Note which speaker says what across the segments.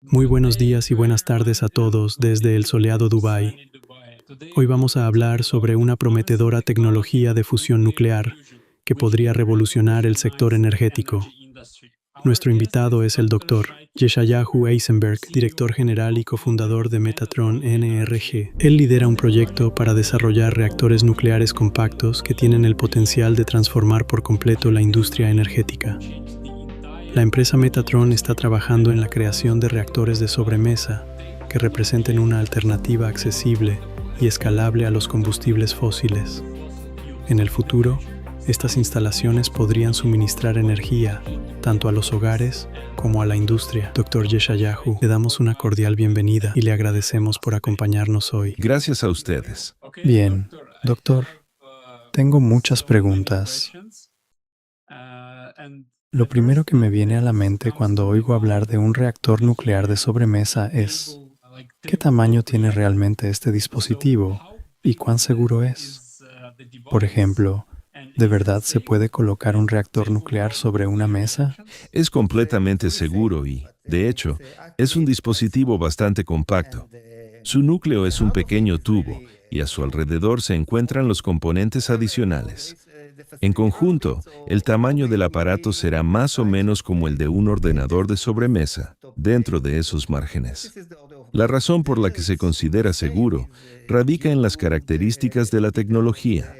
Speaker 1: Muy buenos días y buenas tardes a todos desde el soleado Dubái. Hoy vamos a hablar sobre una prometedora tecnología de fusión nuclear que podría revolucionar el sector energético. Nuestro invitado es el Dr. Yeshayahu Eisenberg, director general y cofundador de Metatron NRG. Él lidera un proyecto para desarrollar reactores nucleares compactos que tienen el potencial de transformar por completo la industria energética. La empresa Metatron está trabajando en la creación de reactores de sobremesa que representen una alternativa accesible y escalable a los combustibles fósiles. En el futuro, estas instalaciones podrían suministrar energía tanto a los hogares como a la industria. Dr. Yeshayahu, le damos una cordial bienvenida y le agradecemos por acompañarnos hoy.
Speaker 2: Gracias a ustedes.
Speaker 3: Bien, doctor, tengo muchas preguntas. Lo primero que me viene a la mente cuando oigo hablar de un reactor nuclear de sobremesa es, ¿qué tamaño tiene realmente este dispositivo y cuán seguro es? Por ejemplo, ¿de verdad se puede colocar un reactor nuclear sobre una mesa?
Speaker 2: Es completamente seguro y, de hecho, es un dispositivo bastante compacto. Su núcleo es un pequeño tubo y a su alrededor se encuentran los componentes adicionales. En conjunto, el tamaño del aparato será más o menos como el de un ordenador de sobremesa, dentro de esos márgenes. La razón por la que se considera seguro radica en las características de la tecnología,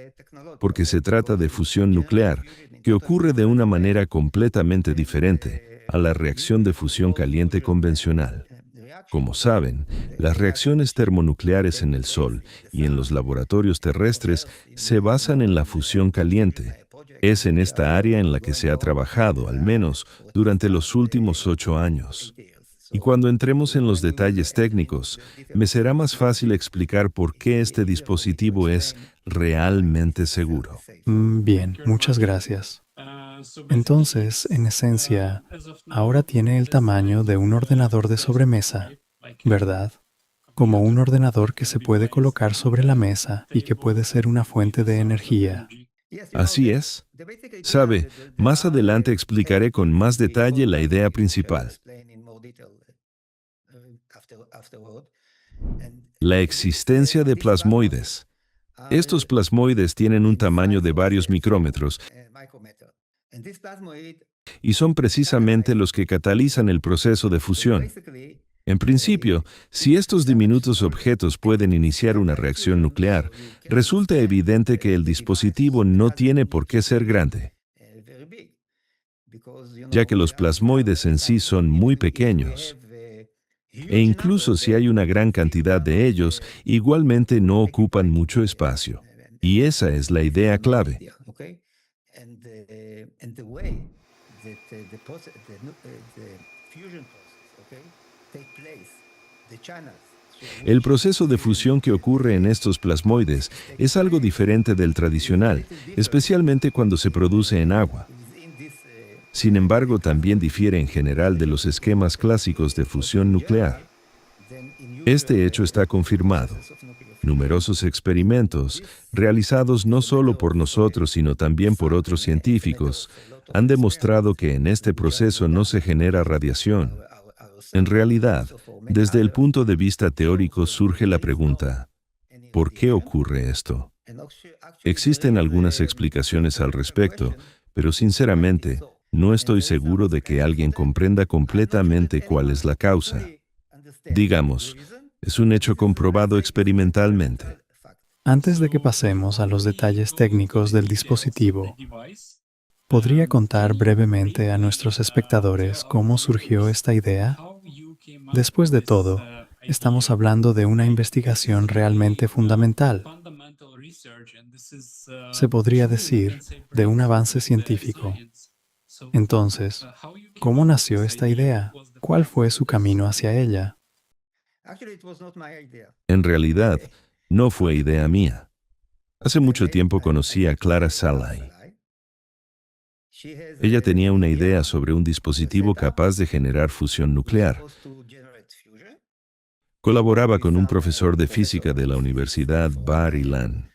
Speaker 2: porque se trata de fusión nuclear, que ocurre de una manera completamente diferente a la reacción de fusión caliente convencional. Como saben, las reacciones termonucleares en el Sol y en los laboratorios terrestres se basan en la fusión caliente. Es en esta área en la que se ha trabajado, al menos, durante los últimos 8 años. Y cuando entremos en los detalles técnicos, me será más fácil explicar por qué este dispositivo es realmente seguro.
Speaker 3: Bien, muchas gracias. Entonces, en esencia, ahora tiene el tamaño de un ordenador de sobremesa, ¿verdad? Como un ordenador que se puede colocar sobre la mesa y que puede ser una fuente de energía.
Speaker 2: Así es. Sabe, más adelante explicaré con más detalle la idea principal. La existencia de plasmoides. Estos plasmoides tienen un tamaño de varios micrómetros y son precisamente los que catalizan el proceso de fusión. En principio, si estos diminutos objetos pueden iniciar una reacción nuclear, resulta evidente que el dispositivo no tiene por qué ser grande, ya que los plasmoides en sí son muy pequeños. E incluso si hay una gran cantidad de ellos, igualmente no ocupan mucho espacio. Y esa es la idea clave. El proceso de fusión que ocurre en estos plasmoides es algo diferente del tradicional, especialmente cuando se produce en agua. Sin embargo, también difiere en general de los esquemas clásicos de fusión nuclear. Este hecho está confirmado. Numerosos experimentos, realizados no solo por nosotros, sino también por otros científicos, han demostrado que en este proceso no se genera radiación. En realidad, desde el punto de vista teórico surge la pregunta, ¿por qué ocurre esto? Existen algunas explicaciones al respecto, pero sinceramente, no estoy seguro de que alguien comprenda completamente cuál es la causa. Digamos, es un hecho comprobado experimentalmente.
Speaker 3: Antes de que pasemos a los detalles técnicos del dispositivo, ¿podría contar brevemente a nuestros espectadores cómo surgió esta idea? Después de todo, estamos hablando de una investigación realmente fundamental. Se podría decir, de un avance científico. Entonces, ¿cómo nació esta idea? ¿Cuál fue su camino hacia ella?
Speaker 2: En realidad, no fue idea mía. Hace mucho tiempo conocí a Clara Szalay. Ella tenía una idea sobre un dispositivo capaz de generar fusión nuclear. Colaboraba con un profesor de física de la Universidad Bar-Ilan.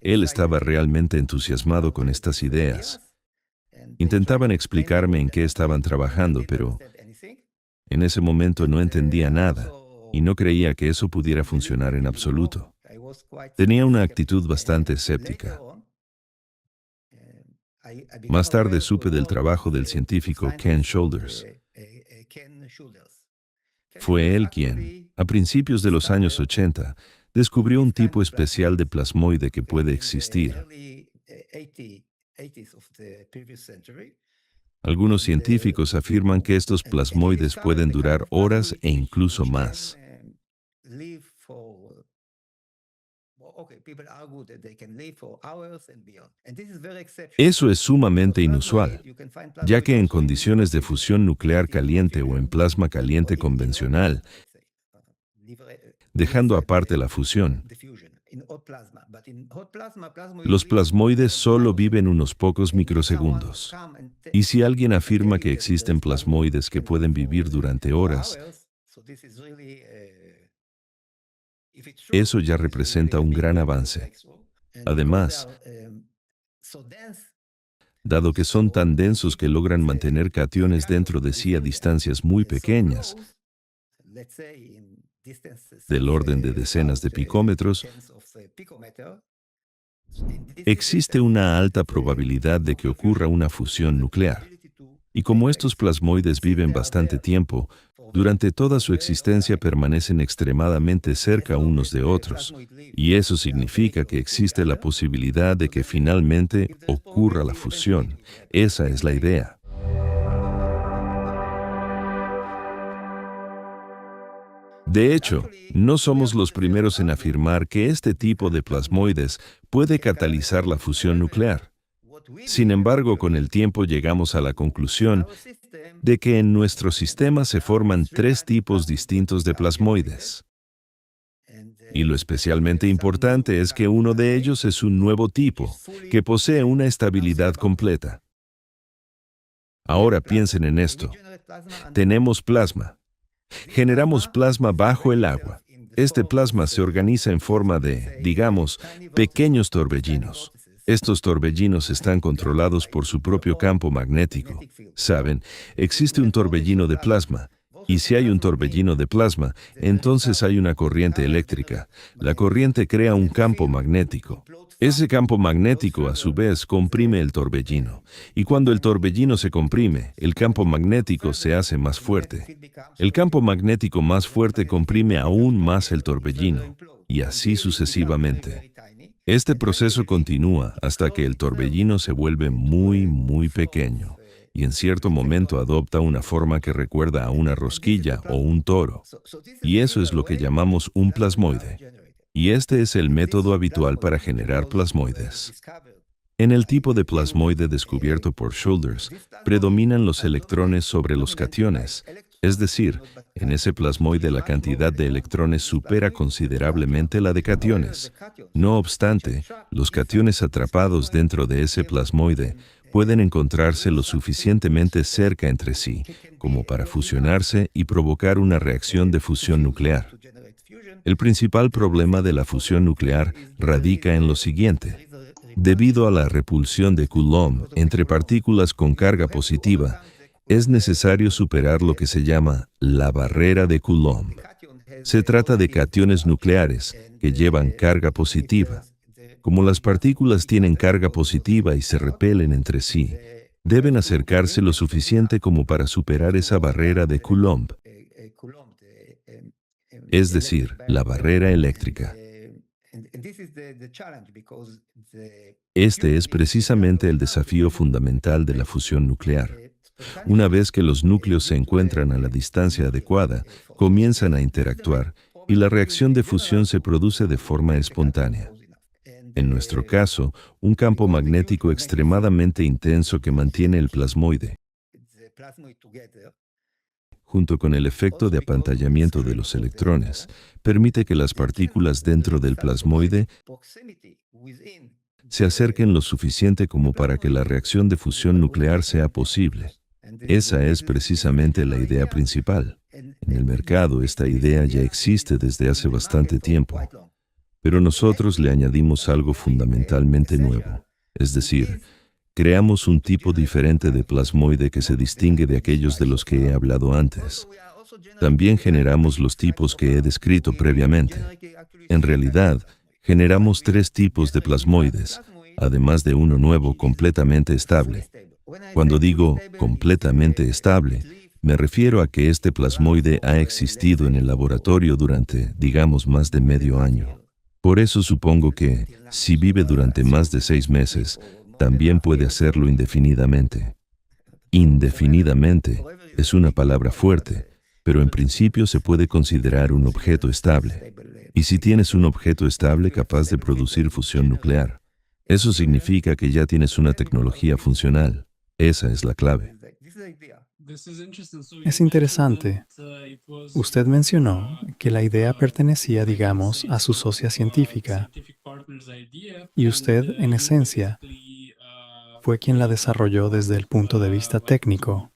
Speaker 2: Él estaba realmente entusiasmado con estas ideas. Intentaban explicarme en qué estaban trabajando, pero en ese momento no entendía nada y no creía que eso pudiera funcionar en absoluto. Tenía una actitud bastante escéptica. Más tarde supe del trabajo del científico Ken Shoulders. Fue él quien, a principios de los años 80, descubrió un tipo especial de plasmoide que puede existir. Algunos científicos afirman que estos plasmoides pueden durar horas e incluso más. Eso es sumamente inusual, ya que en condiciones de fusión nuclear caliente o en plasma caliente convencional, dejando aparte la fusión, los plasmoides solo viven unos pocos microsegundos. Y si alguien afirma que existen plasmoides que pueden vivir durante horas, eso ya representa un gran avance. Además, dado que son tan densos que logran mantener cationes dentro de sí a distancias muy pequeñas, del orden de decenas de picómetros, existe una alta probabilidad de que ocurra una fusión nuclear. Y como estos plasmoides viven bastante tiempo, durante toda su existencia permanecen extremadamente cerca unos de otros. Y eso significa que existe la posibilidad de que finalmente ocurra la fusión. Esa es la idea. De hecho, no somos los primeros en afirmar que este tipo de plasmoides puede catalizar la fusión nuclear. Sin embargo, con el tiempo llegamos a la conclusión de que en nuestro sistema se forman 3 tipos distintos de plasmoides. Y lo especialmente importante es que uno de ellos es un nuevo tipo, que posee una estabilidad completa. Ahora piensen en esto. Tenemos plasma. Generamos plasma bajo el agua. Este plasma se organiza en forma de, digamos, pequeños torbellinos. Estos torbellinos están controlados por su propio campo magnético. Saben, existe un torbellino de plasma, y si hay un torbellino de plasma, entonces hay una corriente eléctrica. La corriente crea un campo magnético. Ese campo magnético, a su vez, comprime el torbellino. Y cuando el torbellino se comprime, el campo magnético se hace más fuerte. El campo magnético más fuerte comprime aún más el torbellino, y así sucesivamente. Este proceso continúa hasta que el torbellino se vuelve muy, muy pequeño y en cierto momento adopta una forma que recuerda a una rosquilla o un toro. Y eso es lo que llamamos un plasmoide. Y este es el método habitual para generar plasmoides. En el tipo de plasmoide descubierto por Shoulders, predominan los electrones sobre los cationes. Es decir, en ese plasmoide la cantidad de electrones supera considerablemente la de cationes. No obstante, los cationes atrapados dentro de ese plasmoide pueden encontrarse lo suficientemente cerca entre sí como para fusionarse y provocar una reacción de fusión nuclear. El principal problema de la fusión nuclear radica en lo siguiente. Debido a la repulsión de Coulomb entre partículas con carga positiva, es necesario superar lo que se llama la barrera de Coulomb. Se trata de cationes nucleares que llevan carga positiva. Como las partículas tienen carga positiva y se repelen entre sí, deben acercarse lo suficiente como para superar esa barrera de Coulomb, es decir, la barrera eléctrica. Este es precisamente el desafío fundamental de la fusión nuclear. Una vez que los núcleos se encuentran a la distancia adecuada, comienzan a interactuar y la reacción de fusión se produce de forma espontánea. En nuestro caso, un campo magnético extremadamente intenso que mantiene el plasmoide, junto con el efecto de apantallamiento de los electrones, permite que las partículas dentro del plasmoide se acerquen lo suficiente como para que la reacción de fusión nuclear sea posible. Esa es precisamente la idea principal. En el mercado esta idea ya existe desde hace bastante tiempo, pero nosotros le añadimos algo fundamentalmente nuevo, es decir, Creamos un tipo diferente de plasmoide que se distingue de aquellos de los que he hablado antes. También generamos los tipos que he descrito previamente. En realidad, generamos 3 tipos de plasmoides, además de uno nuevo completamente estable. Cuando digo completamente estable, me refiero a que este plasmoide ha existido en el laboratorio durante, digamos, más de medio año. Por eso supongo que, si vive durante más de 6 meses, también puede hacerlo indefinidamente. Indefinidamente es una palabra fuerte, pero en principio se puede considerar un objeto estable. Y si tienes un objeto estable capaz de producir fusión nuclear, eso significa que ya tienes una tecnología funcional. Esa es la clave.
Speaker 3: Es interesante. Usted mencionó que la idea pertenecía, digamos, a su socia científica, y usted, en esencia, fue quien la desarrolló desde el punto de vista técnico.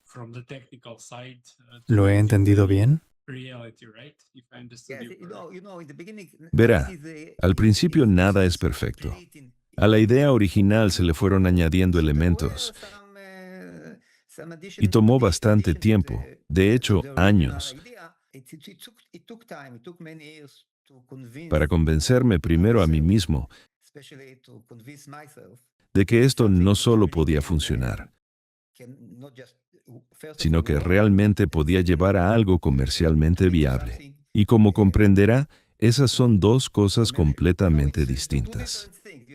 Speaker 3: ¿Lo he entendido bien?
Speaker 2: Verá, al principio nada es perfecto. A la idea original se le fueron añadiendo elementos y tomó bastante tiempo, de hecho, años, para convencerme primero a mí mismo de que esto no solo podía funcionar, sino que realmente podía llevar a algo comercialmente viable. Y como comprenderá, esas son 2 cosas completamente distintas.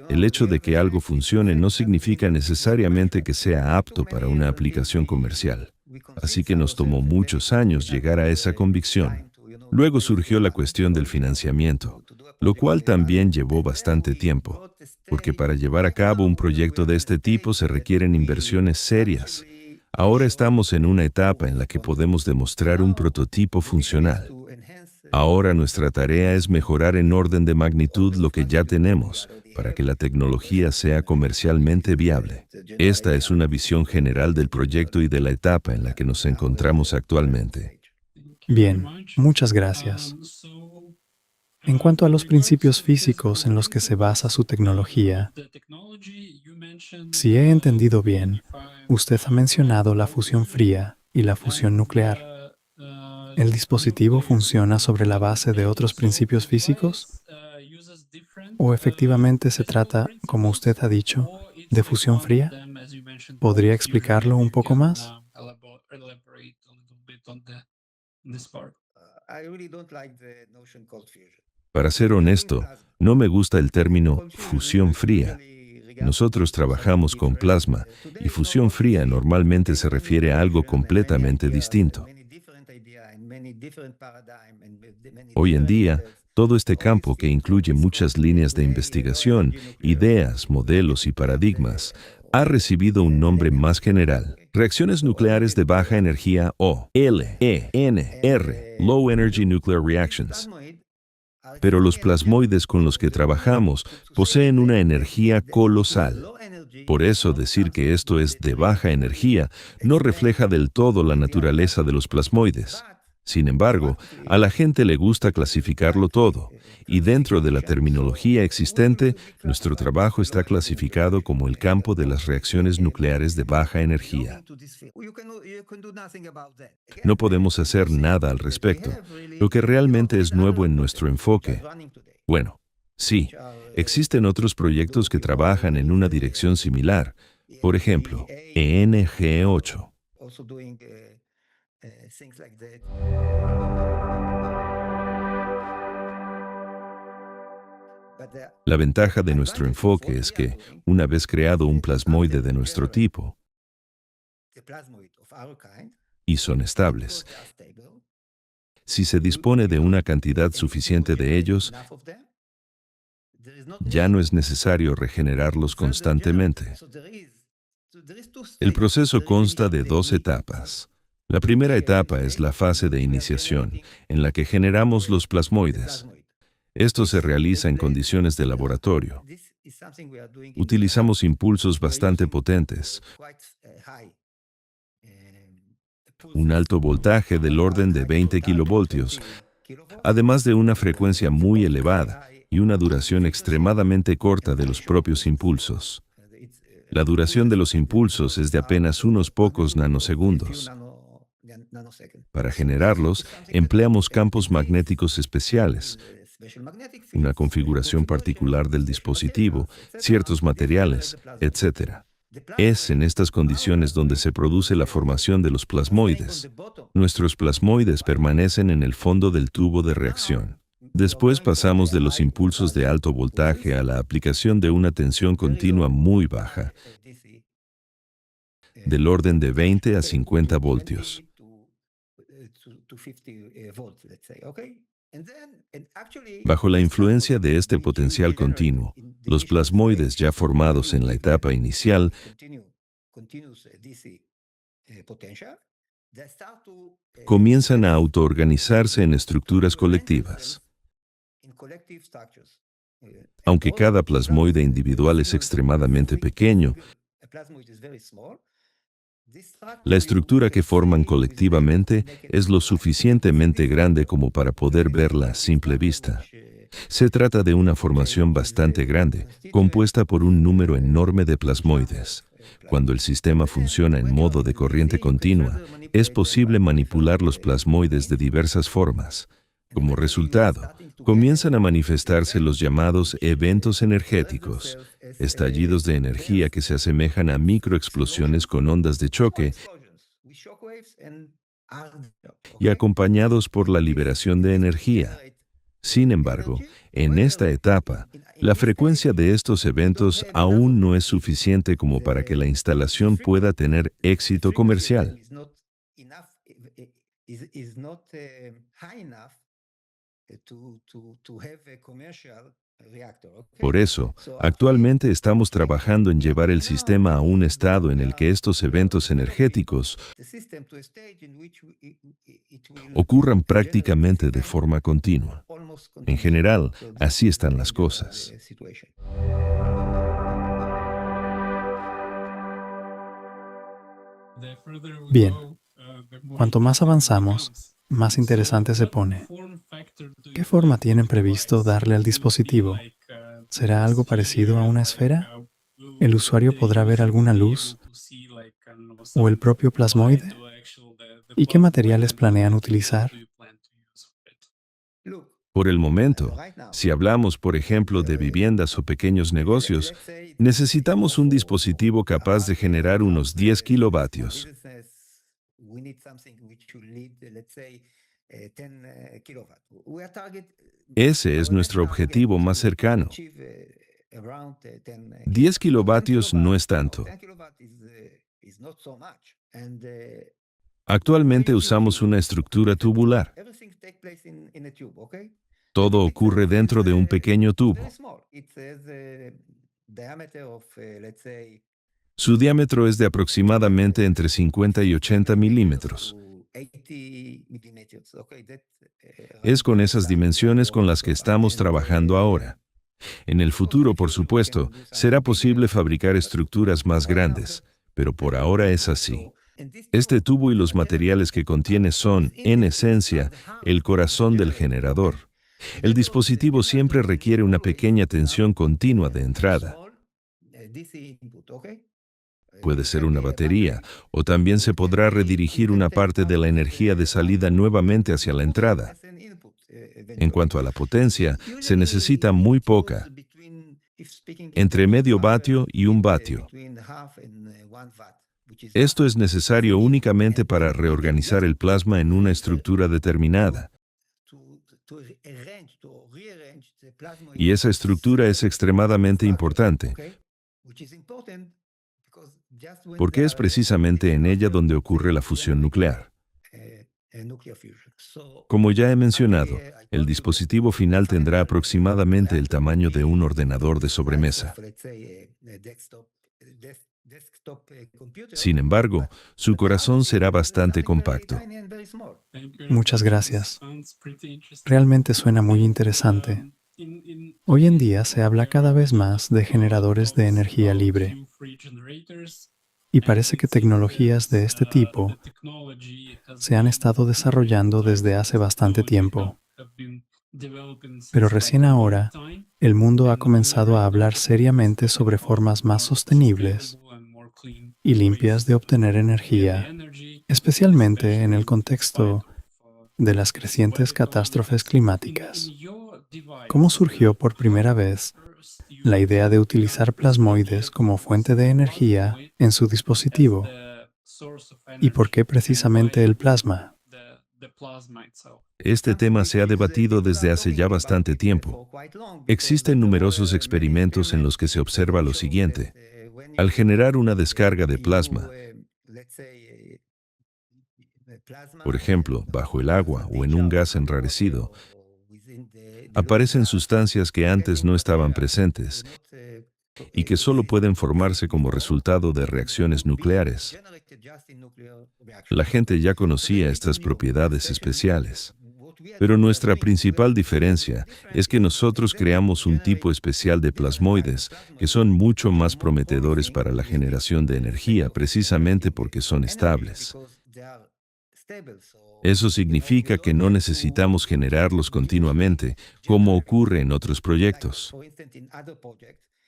Speaker 2: El hecho de que algo funcione no significa necesariamente que sea apto para una aplicación comercial. Así que nos tomó muchos años llegar a esa convicción. Luego surgió la cuestión del financiamiento, lo cual también llevó bastante tiempo, porque para llevar a cabo un proyecto de este tipo se requieren inversiones serias. Ahora estamos en una etapa en la que podemos demostrar un prototipo funcional. Ahora nuestra tarea es mejorar en orden de magnitud lo que ya tenemos, para que la tecnología sea comercialmente viable. Esta es una visión general del proyecto y de la etapa en la que nos encontramos actualmente.
Speaker 3: Bien, muchas gracias. En cuanto a los principios físicos en los que se basa su tecnología, si he entendido bien, usted ha mencionado la fusión fría y la fusión nuclear. ¿El dispositivo funciona sobre la base de otros principios físicos? ¿O efectivamente se trata, como usted ha dicho, de fusión fría? ¿Podría explicarlo un poco más?
Speaker 2: Para ser honesto, no me gusta el término fusión fría. Nosotros trabajamos con plasma y fusión fría normalmente se refiere a algo completamente distinto. Hoy en día, todo este campo que incluye muchas líneas de investigación, ideas, modelos y paradigmas, ha recibido un nombre más general: reacciones nucleares de baja energía o LENR, Low Energy Nuclear Reactions. Pero los plasmoides con los que trabajamos poseen una energía colosal. Por eso decir que esto es de baja energía no refleja del todo la naturaleza de los plasmoides. Sin embargo, a la gente le gusta clasificarlo todo, y dentro de la terminología existente, nuestro trabajo está clasificado como el campo de las reacciones nucleares de baja energía. No podemos hacer nada al respecto, lo que realmente es nuevo en nuestro enfoque. Bueno, sí, existen otros proyectos que trabajan en una dirección similar, por ejemplo, ENG8. La ventaja de nuestro enfoque es que, una vez creado un plasmoide de nuestro tipo, y son estables, si se dispone de una cantidad suficiente de ellos, ya no es necesario regenerarlos constantemente. El proceso consta de 2 etapas. La primera etapa es la fase de iniciación, en la que generamos los plasmoides. Esto se realiza en condiciones de laboratorio. Utilizamos impulsos bastante potentes, un alto voltaje del orden de 20 kilovoltios, además de una frecuencia muy elevada y una duración extremadamente corta de los propios impulsos. La duración de los impulsos es de apenas unos pocos nanosegundos. Para generarlos, empleamos campos magnéticos especiales, una configuración particular del dispositivo, ciertos materiales, etc. Es en estas condiciones donde se produce la formación de los plasmoides. Nuestros plasmoides permanecen en el fondo del tubo de reacción. Después pasamos de los impulsos de alto voltaje a la aplicación de una tensión continua muy baja, del orden de 20 a 50 voltios. Bajo la influencia de este potencial continuo, los plasmoides ya formados en la etapa inicial comienzan a autoorganizarse en estructuras colectivas. Aunque cada plasmoide individual es extremadamente pequeño, la estructura que forman colectivamente es lo suficientemente grande como para poder verla a simple vista. Se trata de una formación bastante grande, compuesta por un número enorme de plasmoides. Cuando el sistema funciona en modo de corriente continua, es posible manipular los plasmoides de diversas formas. Como resultado, comienzan a manifestarse los llamados eventos energéticos, estallidos de energía que se asemejan a microexplosiones con ondas de choque y acompañados por la liberación de energía. Sin embargo, en esta etapa, la frecuencia de estos eventos aún no es suficiente como para que la instalación pueda tener éxito comercial. Por eso, actualmente estamos trabajando en llevar el sistema a un estado en el que estos eventos energéticos ocurran prácticamente de forma continua. En general, así están las cosas.
Speaker 3: Bien, cuanto más avanzamos, más interesante se pone. ¿Qué forma tienen previsto darle al dispositivo? ¿Será algo parecido a una esfera? ¿El usuario podrá ver alguna luz? ¿O el propio plasmoide? ¿Y qué materiales planean utilizar?
Speaker 2: Por el momento, si hablamos, por ejemplo, de viviendas o pequeños negocios, necesitamos un dispositivo capaz de generar unos 10 kilovatios. Ese es nuestro objetivo más cercano. 10 kilovatios no es tanto. Actualmente usamos una estructura tubular. Todo ocurre dentro de un pequeño tubo. Su diámetro es de aproximadamente entre 50 y 80 milímetros. Es con esas dimensiones con las que estamos trabajando ahora. En el futuro, por supuesto, será posible fabricar estructuras más grandes, pero por ahora es así. Este tubo y los materiales que contiene son, en esencia, el corazón del generador. El dispositivo siempre requiere una pequeña tensión continua de entrada. Puede ser una batería, o también se podrá redirigir una parte de la energía de salida nuevamente hacia la entrada. En cuanto a la potencia, se necesita muy poca, entre medio vatio y 1 vatio. Esto es necesario únicamente para reorganizar el plasma en una estructura determinada. Y esa estructura es extremadamente importante, porque es precisamente en ella donde ocurre la fusión nuclear. Como ya he mencionado, el dispositivo final tendrá aproximadamente el tamaño de un ordenador de sobremesa. Sin embargo, su corazón será bastante compacto.
Speaker 3: Muchas gracias. Realmente suena muy interesante. Hoy en día se habla cada vez más de generadores de energía libre. Y parece que tecnologías de este tipo se han estado desarrollando desde hace bastante tiempo. Pero recién ahora, el mundo ha comenzado a hablar seriamente sobre formas más sostenibles y limpias de obtener energía, especialmente en el contexto de las crecientes catástrofes climáticas. ¿Cómo surgió por primera vez la idea de utilizar plasmoides como fuente de energía en su dispositivo? ¿Y por qué precisamente el plasma?
Speaker 2: Este tema se ha debatido desde hace ya bastante tiempo. Existen numerosos experimentos en los que se observa lo siguiente. Al generar una descarga de plasma, por ejemplo, bajo el agua o en un gas enrarecido, aparecen sustancias que antes no estaban presentes y que solo pueden formarse como resultado de reacciones nucleares. La gente ya conocía estas propiedades especiales, pero nuestra principal diferencia es que nosotros creamos un tipo especial de plasmoides que son mucho más prometedores para la generación de energía precisamente porque son estables. Eso significa que no necesitamos generarlos continuamente, como ocurre en otros proyectos.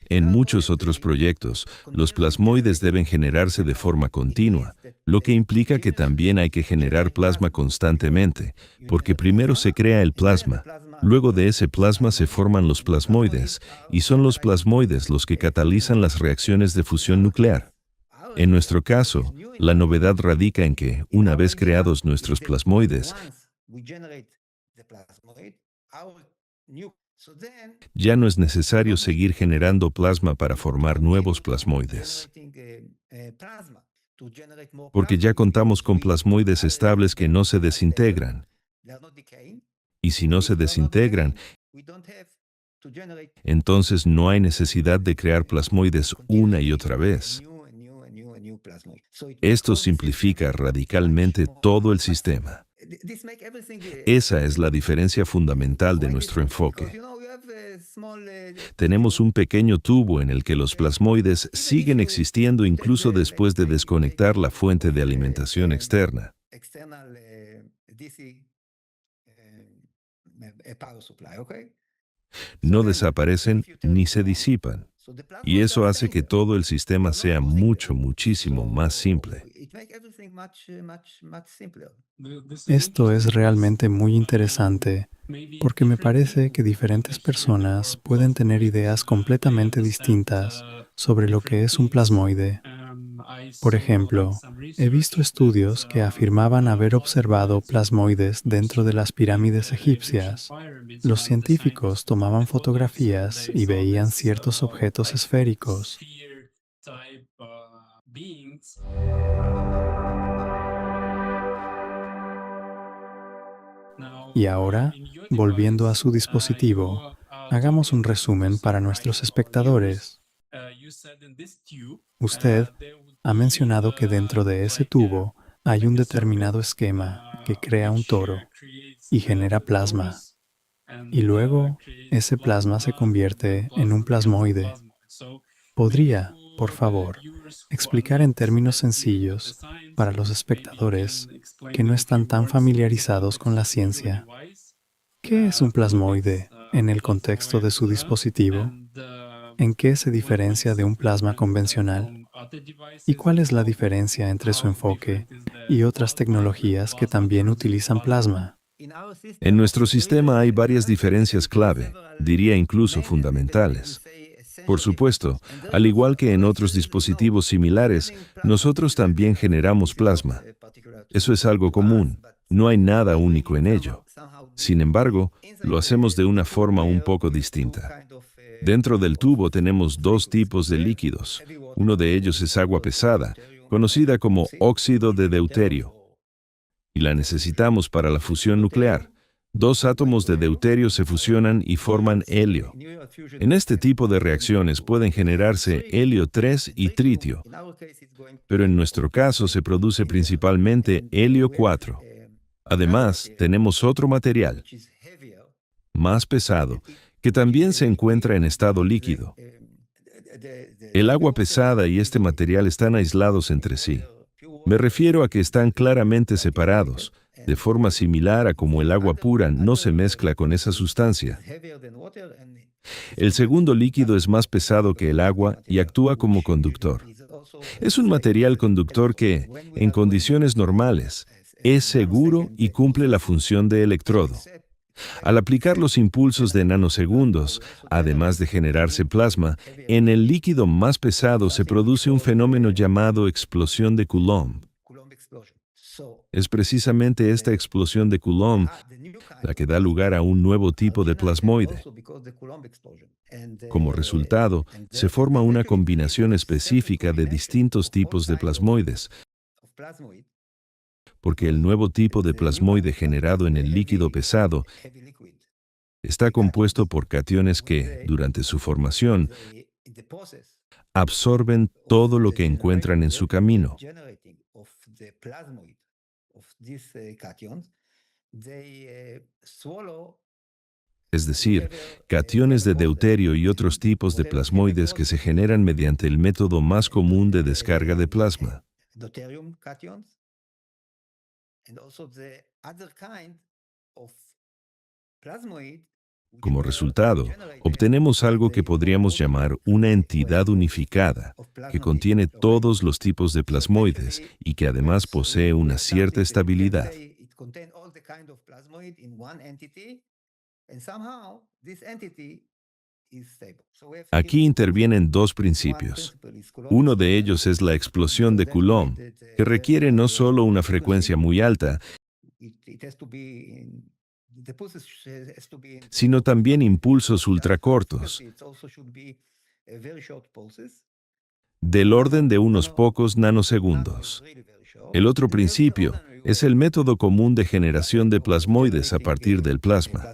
Speaker 2: En muchos otros proyectos, los plasmoides deben generarse de forma continua, lo que implica que también hay que generar plasma constantemente, porque primero se crea el plasma, luego de ese plasma se forman los plasmoides, y son los plasmoides los que catalizan las reacciones de fusión nuclear. En nuestro caso, la novedad radica en que, una vez creados nuestros plasmoides, ya no es necesario seguir generando plasma para formar nuevos plasmoides, porque ya contamos con plasmoides estables que no se desintegran. Y si no se desintegran, entonces no hay necesidad de crear plasmoides una y otra vez. Esto simplifica radicalmente todo el sistema. Esa es la diferencia fundamental de nuestro enfoque. Tenemos un pequeño tubo en el que los plasmoides siguen existiendo incluso después de desconectar la fuente de alimentación externa. No desaparecen ni se disipan. Y eso hace que todo el sistema sea muchísimo más simple.
Speaker 3: Esto es realmente muy interesante porque me parece que diferentes personas pueden tener ideas completamente distintas sobre lo que es un plasmoide. Por ejemplo, he visto estudios que afirmaban haber observado plasmoides dentro de las pirámides egipcias. Los científicos tomaban fotografías y veían ciertos objetos esféricos. Y ahora, volviendo a su dispositivo, hagamos un resumen para nuestros espectadores. Usted ha mencionado que dentro de ese tubo hay un determinado esquema que crea un toro y genera plasma. Y luego, ese plasma se convierte en un plasmoide. ¿Podría, por favor, explicar en términos sencillos para los espectadores que no están tan familiarizados con la ciencia qué es un plasmoide en el contexto de su dispositivo? ¿En qué se diferencia de un plasma convencional? ¿Y cuál es la diferencia entre su enfoque y otras tecnologías que también utilizan plasma?
Speaker 2: En nuestro sistema hay varias diferencias clave, diría incluso fundamentales. Por supuesto, al igual que en otros dispositivos similares, nosotros también generamos plasma. Eso es algo común, no hay nada único en ello. Sin embargo, lo hacemos de una forma un poco distinta. Dentro del tubo tenemos dos tipos de líquidos. Uno de ellos es agua pesada, conocida como óxido de deuterio, y la necesitamos para la fusión nuclear. Dos átomos de deuterio se fusionan y forman helio. En este tipo de reacciones pueden generarse helio 3 y tritio, pero en nuestro caso se produce principalmente helio 4. Además, tenemos otro material, más pesado, que también se encuentra en estado líquido. El agua pesada y este material están aislados entre sí. Me refiero a que están claramente separados, de forma similar a como el agua pura no se mezcla con esa sustancia. El segundo líquido es más pesado que el agua y actúa como conductor. Es un material conductor que, en condiciones normales, es seguro y cumple la función de electrodo. Al aplicar los impulsos de nanosegundos, además de generarse plasma, en el líquido más pesado se produce un fenómeno llamado explosión de Coulomb. Es precisamente esta explosión de Coulomb la que da lugar a un nuevo tipo de plasmoide. Como resultado, se forma una combinación específica de distintos tipos de plasmoides, porque el nuevo tipo de plasmoide generado en el líquido pesado está compuesto por cationes que, durante su formación, absorben todo lo que encuentran en su camino. Es decir, cationes de deuterio y otros tipos de plasmoides que se generan mediante el método más común de descarga de plasma. Como resultado, obtenemos algo que podríamos llamar una entidad unificada, que contiene todos los tipos de plasmoides y que además posee una cierta estabilidad. Aquí intervienen dos principios. Uno de ellos es la explosión de Coulomb, que requiere no solo una frecuencia muy alta, sino también impulsos ultracortos, del orden de unos pocos nanosegundos. El otro principio es el método común de generación de plasmoides a partir del plasma.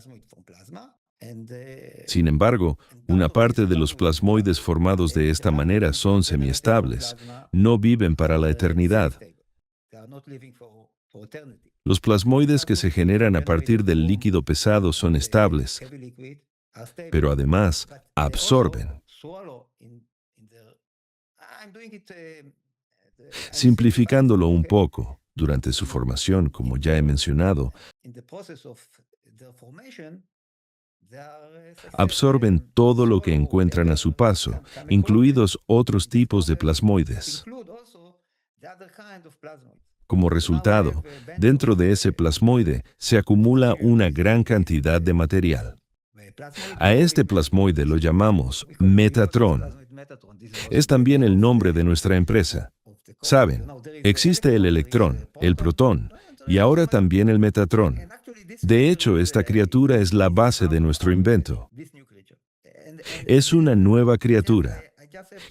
Speaker 2: Sin embargo, una parte de los plasmoides formados de esta manera son semiestables, no viven para la eternidad. Los plasmoides que se generan a partir del líquido pesado son estables, pero además absorben. Simplificándolo un poco, durante su formación, como ya he mencionado, absorben todo lo que encuentran a su paso, incluidos otros tipos de plasmoides. Como resultado, dentro de ese plasmoide se acumula una gran cantidad de material. A este plasmoide lo llamamos Metatron. Es también el nombre de nuestra empresa. Saben, existe el electrón, el protón, y ahora también el Metatron. De hecho, esta criatura es la base de nuestro invento. Es una nueva criatura.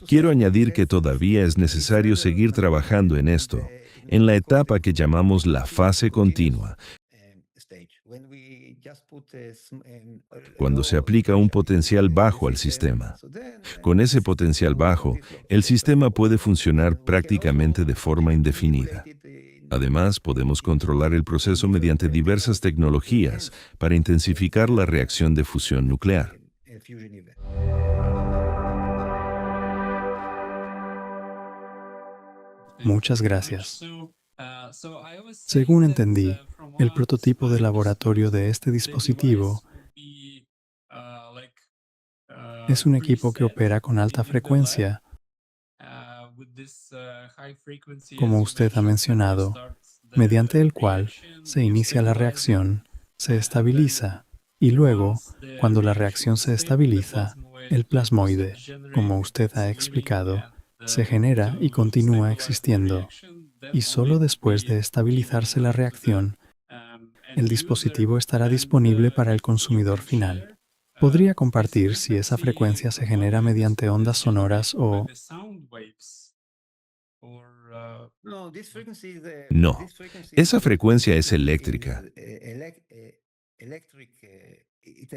Speaker 2: Quiero añadir que todavía es necesario seguir trabajando en esto, en la etapa que llamamos la fase continua, cuando se aplica un potencial bajo al sistema. Con ese potencial bajo, el sistema puede funcionar prácticamente de forma indefinida. Además, podemos controlar el proceso mediante diversas tecnologías para intensificar la reacción de fusión nuclear.
Speaker 3: Muchas gracias. Según entendí, el prototipo de laboratorio de este dispositivo es un equipo que opera con alta frecuencia, como usted ha mencionado, mediante el cual se inicia la reacción, se estabiliza, y luego, cuando la reacción se estabiliza, el plasmoide, como usted ha explicado, se genera y continúa existiendo. Y solo después de estabilizarse la reacción, el dispositivo estará disponible para el consumidor final. ¿Podría compartir si esa frecuencia se genera mediante ondas sonoras o...?
Speaker 2: No, esa frecuencia es eléctrica.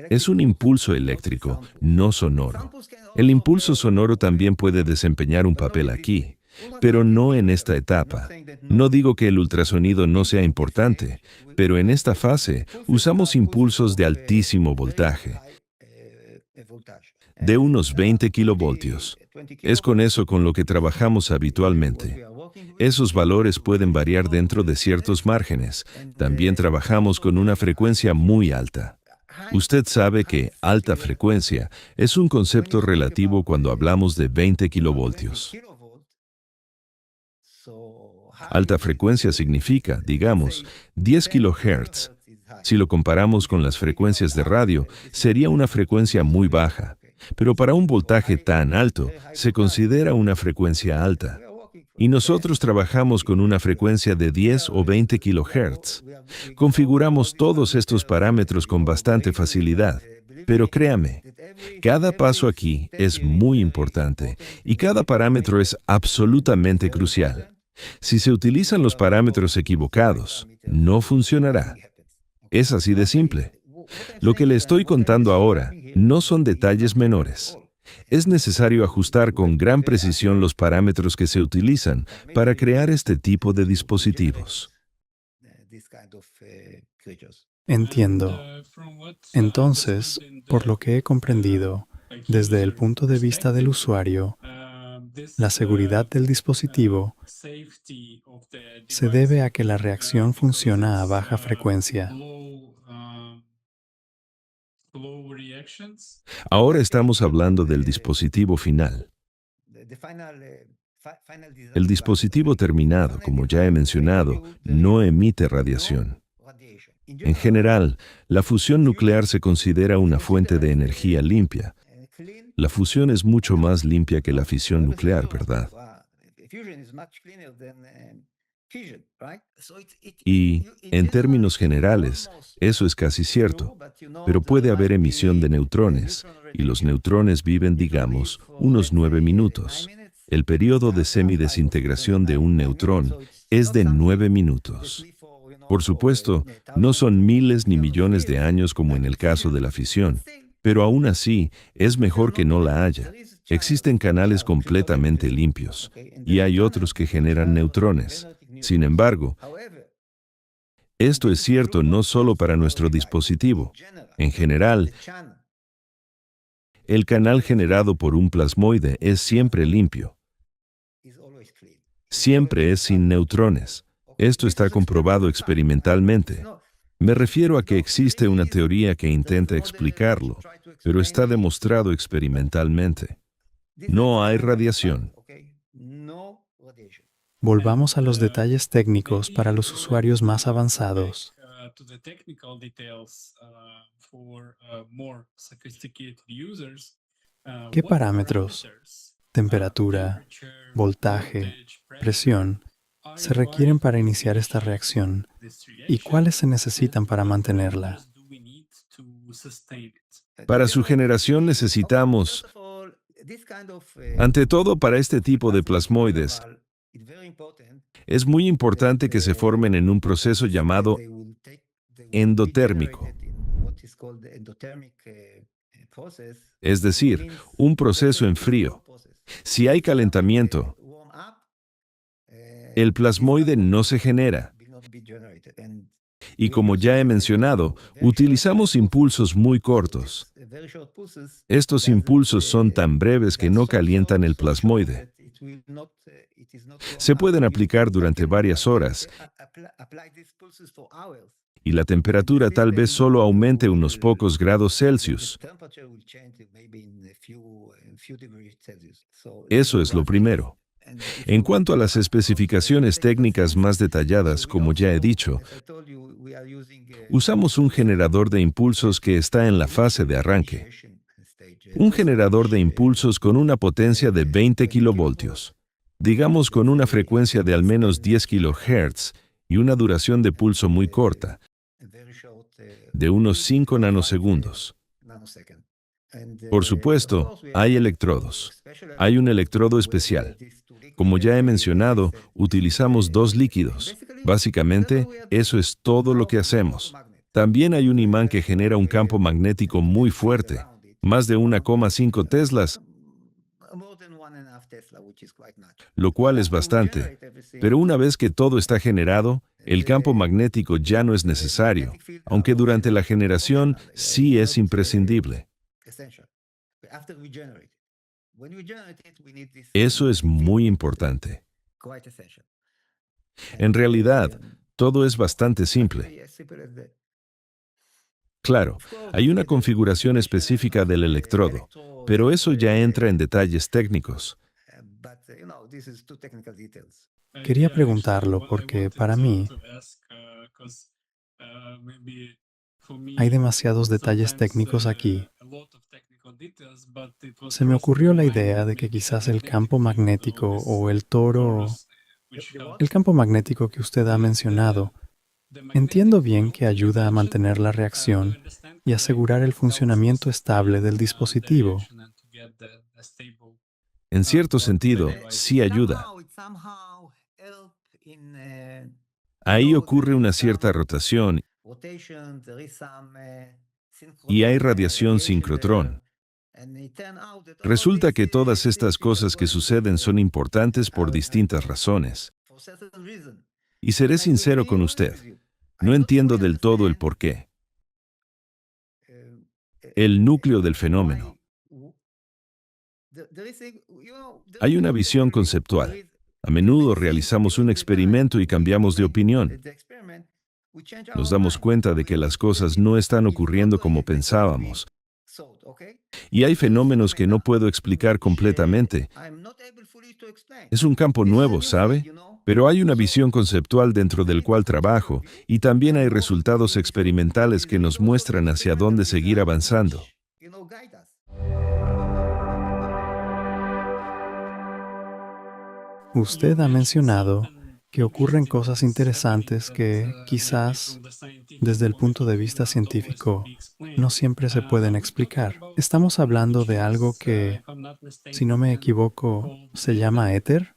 Speaker 2: Es un impulso eléctrico, no sonoro. El impulso sonoro también puede desempeñar un papel aquí, pero no en esta etapa. No digo que el ultrasonido no sea importante, pero en esta fase usamos impulsos de altísimo voltaje, de unos 20 kilovoltios. Es con eso con lo que trabajamos habitualmente. Esos valores pueden variar dentro de ciertos márgenes. También trabajamos con una frecuencia muy alta. Usted sabe que alta frecuencia es un concepto relativo cuando hablamos de 20 kilovoltios. Alta frecuencia significa, digamos, 10 kilohertz. Si lo comparamos con las frecuencias de radio, sería una frecuencia muy baja. Pero para un voltaje tan alto, se considera una frecuencia alta. Y nosotros trabajamos con una frecuencia de 10 o 20 kilohertz. Configuramos todos estos parámetros con bastante facilidad. Pero créame, cada paso aquí es muy importante y cada parámetro es absolutamente crucial. Si se utilizan los parámetros equivocados, no funcionará. Es así de simple. Lo que le estoy contando ahora no son detalles menores. Es necesario ajustar con gran precisión los parámetros que se utilizan para crear este tipo de dispositivos.
Speaker 3: Entiendo. Entonces, por lo que he comprendido, desde el punto de vista del usuario, la seguridad del dispositivo se debe a que la reacción funciona a baja frecuencia.
Speaker 2: Ahora estamos hablando del dispositivo final. El dispositivo terminado, como ya he mencionado, no emite radiación. En general, la fusión nuclear se considera una fuente de energía limpia. La fusión es mucho más limpia que la fisión nuclear, ¿verdad? Y, en términos generales, eso es casi cierto, pero puede haber emisión de neutrones, y los neutrones viven, digamos, unos 9 minutos. El periodo de semidesintegración de un neutrón es de 9 minutos. Por supuesto, no son miles ni millones de años como en el caso de la fisión, pero aún así es mejor que no la haya. Existen canales completamente limpios, y hay otros que generan neutrones. Sin embargo, esto es cierto no solo para nuestro dispositivo. En general, el canal generado por un plasmoide es siempre limpio. Siempre es sin neutrones. Esto está comprobado experimentalmente. Me refiero a que existe una teoría que intenta explicarlo, pero está demostrado experimentalmente. No hay radiación.
Speaker 3: Volvamos a los detalles técnicos para los usuarios más avanzados. ¿Qué parámetros, temperatura, voltaje, presión, se requieren para iniciar esta reacción y cuáles se necesitan para mantenerla?
Speaker 2: Para su generación necesitamos, ante todo para este tipo de plasmoides, es muy importante que se formen en un proceso llamado endotérmico, es decir, un proceso en frío. Si hay calentamiento, el plasmoide no se genera. Y como ya he mencionado, utilizamos impulsos muy cortos. Estos impulsos son tan breves que no calientan el plasmoide. Se pueden aplicar durante varias horas y la temperatura tal vez solo aumente unos pocos grados Celsius. Eso es lo primero. En cuanto a las especificaciones técnicas más detalladas, como ya he dicho, usamos un generador de impulsos que está en la fase de arranque. Un generador de impulsos con una potencia de 20 kilovoltios, digamos con una frecuencia de al menos 10 kilohertz y una duración de pulso muy corta, de unos 5 nanosegundos. Por supuesto, hay electrodos. Hay un electrodo especial. Como ya he mencionado, utilizamos dos líquidos. Básicamente, eso es todo lo que hacemos. También hay un imán que genera un campo magnético muy fuerte, más de 1,5 teslas, lo cual es bastante. Pero una vez que todo está generado, el campo magnético ya no es necesario, aunque durante la generación sí es imprescindible. Eso es muy importante. En realidad, todo es bastante simple. Claro, hay una configuración específica del electrodo, pero eso ya entra en detalles técnicos.
Speaker 3: Quería preguntarlo porque para mí hay demasiados detalles técnicos aquí. Se me ocurrió la idea de que quizás el campo magnético o el toro, el campo magnético que usted ha mencionado, entiendo bien que ayuda a mantener la reacción y asegurar el funcionamiento estable del dispositivo.
Speaker 2: En cierto sentido, sí ayuda. Ahí ocurre una cierta rotación y hay radiación sincrotrón. Resulta que todas estas cosas que suceden son importantes por distintas razones. Y seré sincero con usted, no entiendo del todo el porqué. El núcleo del fenómeno. Hay una visión conceptual. A menudo realizamos un experimento y cambiamos de opinión. Nos damos cuenta de que las cosas no están ocurriendo como pensábamos. Y hay fenómenos que no puedo explicar completamente. Es un campo nuevo, ¿sabe? Pero hay una visión conceptual dentro del cual trabajo, y también hay resultados experimentales que nos muestran hacia dónde seguir avanzando.
Speaker 3: Usted ha mencionado que ocurren cosas interesantes que, quizás, desde el punto de vista científico, no siempre se pueden explicar. Estamos hablando de algo que, si no me equivoco, se llama éter,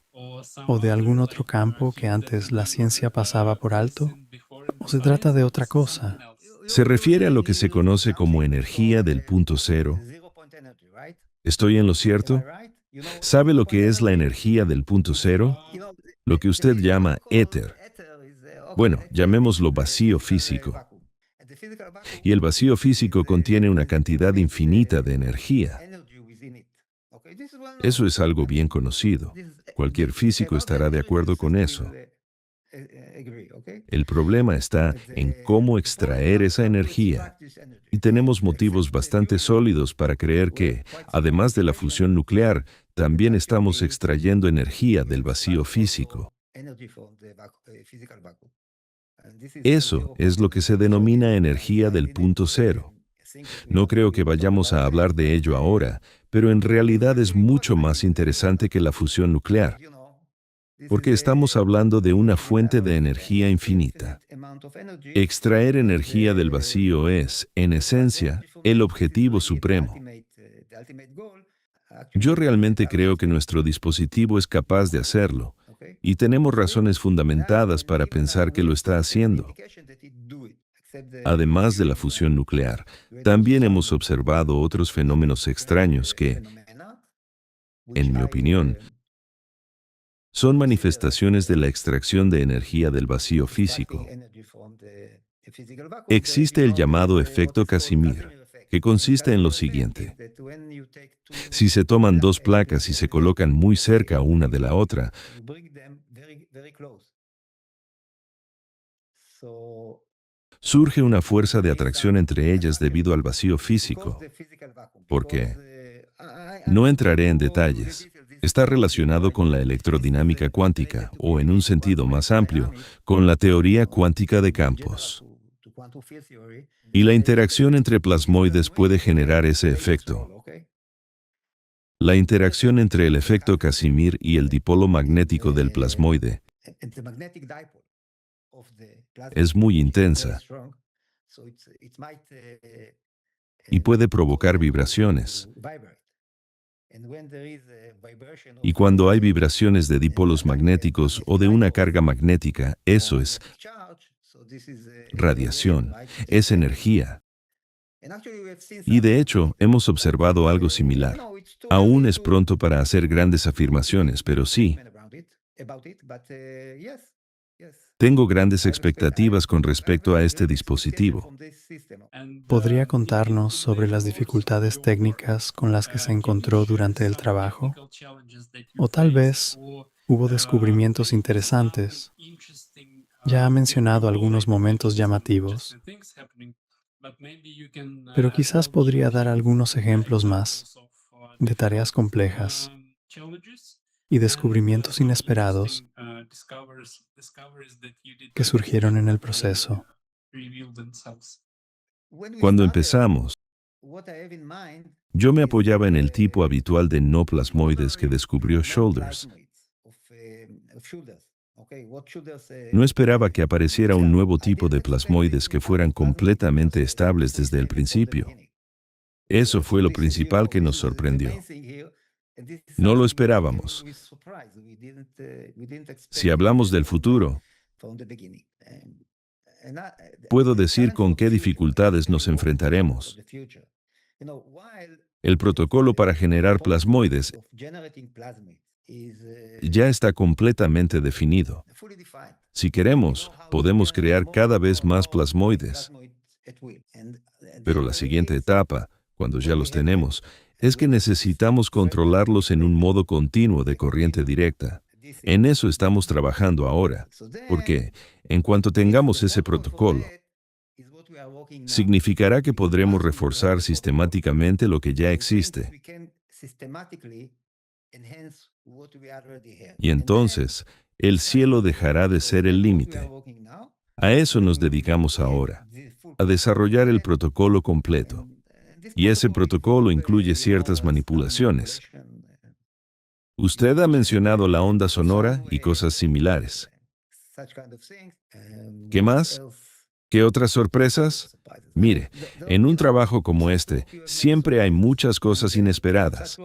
Speaker 3: o de algún otro campo que antes la ciencia pasaba por alto, o se trata de otra cosa.
Speaker 2: Se refiere a lo que se conoce como energía del punto cero. ¿Estoy en lo cierto? ¿Sabe lo que es la energía del punto cero? Lo que usted llama éter. Bueno, llamémoslo vacío físico. Y el vacío físico contiene una cantidad infinita de energía. Eso es algo bien conocido. Cualquier físico estará de acuerdo con eso. El problema está en cómo extraer esa energía. Y tenemos motivos bastante sólidos para creer que, además de la fusión nuclear, también estamos extrayendo energía del vacío físico. Eso es lo que se denomina energía del punto cero. No creo que vayamos a hablar de ello ahora, pero en realidad es mucho más interesante que la fusión nuclear, porque estamos hablando de una fuente de energía infinita. Extraer energía del vacío es, en esencia, el objetivo supremo. Yo realmente creo que nuestro dispositivo es capaz de hacerlo, y tenemos razones fundamentadas para pensar que lo está haciendo. Además de la fusión nuclear, también hemos observado otros fenómenos extraños que, en mi opinión, son manifestaciones de la extracción de energía del vacío físico. Existe el llamado efecto Casimir, que consiste en lo siguiente. Si se toman dos placas y se colocan muy cerca una de la otra, surge una fuerza de atracción entre ellas debido al vacío físico. ¿Por qué? No entraré en detalles. Está relacionado con la electrodinámica cuántica, o en un sentido más amplio, con la teoría cuántica de campos. Y la interacción entre plasmoides puede generar ese efecto. La interacción entre el efecto Casimir y el dipolo magnético del plasmoide es muy intensa y puede provocar vibraciones. Y cuando hay vibraciones de dipolos magnéticos o de una carga magnética, eso es radiación, es energía. Y de hecho, hemos observado algo similar. Aún es pronto para hacer grandes afirmaciones, pero sí. Tengo grandes expectativas con respecto a este dispositivo.
Speaker 3: ¿Podría contarnos sobre las dificultades técnicas con las que se encontró durante el trabajo? O tal vez Hubo descubrimientos interesantes. Ya ha mencionado algunos momentos llamativos, pero quizás podría dar algunos ejemplos más de tareas complejas y descubrimientos inesperados que surgieron en el proceso.
Speaker 2: Cuando empezamos, yo me apoyaba en el tipo habitual de no plasmoides que descubrió Shoulders. No esperaba que apareciera un nuevo tipo de plasmoides que fueran completamente estables desde el principio. Eso fue lo principal que nos sorprendió. No lo esperábamos. Si hablamos del futuro, puedo decir con qué dificultades nos enfrentaremos. El protocolo para generar plasmoides ya está completamente definido. Si queremos, podemos crear cada vez más plasmoides. Pero la siguiente etapa, cuando ya los tenemos, es que necesitamos controlarlos en un modo continuo de corriente directa. En eso estamos trabajando ahora, porque en cuanto tengamos ese protocolo, significará que podremos reforzar sistemáticamente lo que ya existe. Y entonces, el cielo dejará de ser el límite. A eso nos dedicamos ahora, a desarrollar el protocolo completo. Y ese protocolo incluye ciertas manipulaciones. Usted ha mencionado la onda sonora y cosas similares. ¿Qué más? ¿Qué otras sorpresas? Mire, en un trabajo como este, siempre hay muchas cosas inesperadas.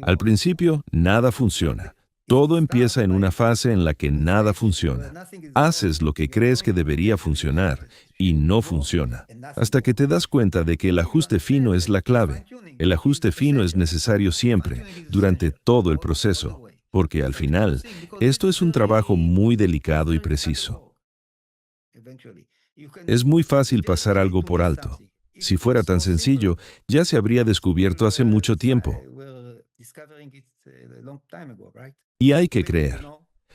Speaker 2: Al principio, nada funciona. Todo empieza en una fase en la que nada funciona. Haces lo que crees que debería funcionar y no funciona, hasta que te das cuenta de que el ajuste fino es la clave. El ajuste fino es necesario siempre, durante todo el proceso, porque al final, esto es un trabajo muy delicado y preciso. Es muy fácil pasar algo por alto. Si fuera tan sencillo, ya se habría descubierto hace mucho tiempo. Y hay que creer.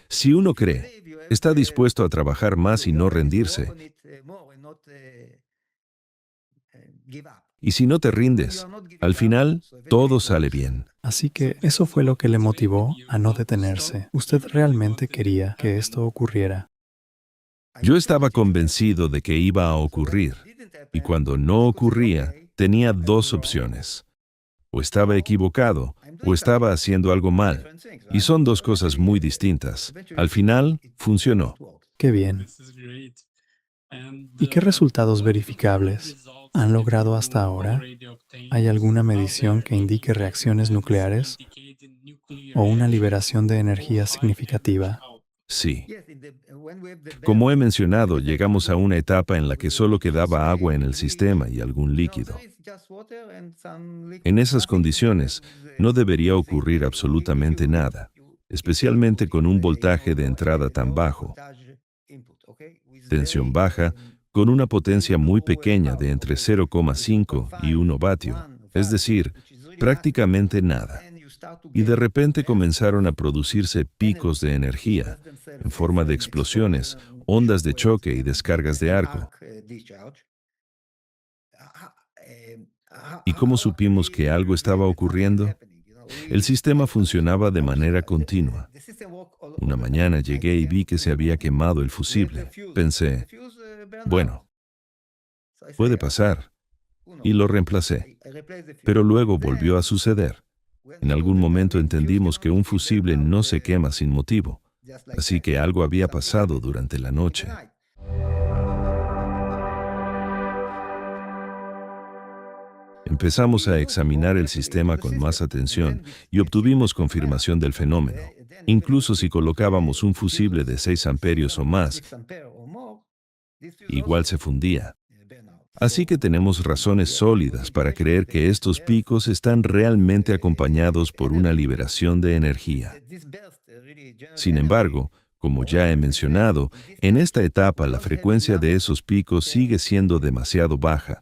Speaker 2: Si uno cree, está dispuesto a trabajar más y no rendirse. Y si no te rindes, al final, todo sale bien.
Speaker 3: Así que eso fue lo que le motivó a no detenerse. Usted realmente quería que esto ocurriera.
Speaker 2: Yo estaba convencido de que iba a ocurrir. Y cuando no ocurría, tenía dos opciones. O estaba equivocado, o estaba haciendo algo mal. Y son dos cosas muy distintas. Al final, funcionó.
Speaker 3: Qué bien. ¿Y qué resultados verificables han logrado hasta ahora? ¿Hay alguna medición que indique reacciones nucleares o una liberación de energía significativa?
Speaker 2: Sí. Como he mencionado, llegamos a una etapa en la que solo quedaba agua en el sistema y algún líquido. En esas condiciones, no debería ocurrir absolutamente nada, especialmente con un voltaje de entrada tan bajo. Tensión baja, con una potencia muy pequeña de entre 0,5 y 1 vatio, es decir, prácticamente nada. Y de repente comenzaron a producirse picos de energía, en forma de explosiones, ondas de choque y descargas de arco. ¿Y cómo supimos que algo estaba ocurriendo? El sistema funcionaba de manera continua. Una mañana llegué y vi que se había quemado el fusible. Pensé, bueno, puede pasar. Y lo reemplacé. Pero luego volvió a suceder. En algún momento entendimos que un fusible no se quema sin motivo. Así que algo había pasado durante la noche. Empezamos a examinar el sistema con más atención y obtuvimos confirmación del fenómeno. Incluso si colocábamos un fusible de 6 amperios o más, igual se fundía. Así que tenemos razones sólidas para creer que estos picos están realmente acompañados por una liberación de energía. Sin embargo, como ya he mencionado, en esta etapa la frecuencia de esos picos sigue siendo demasiado baja.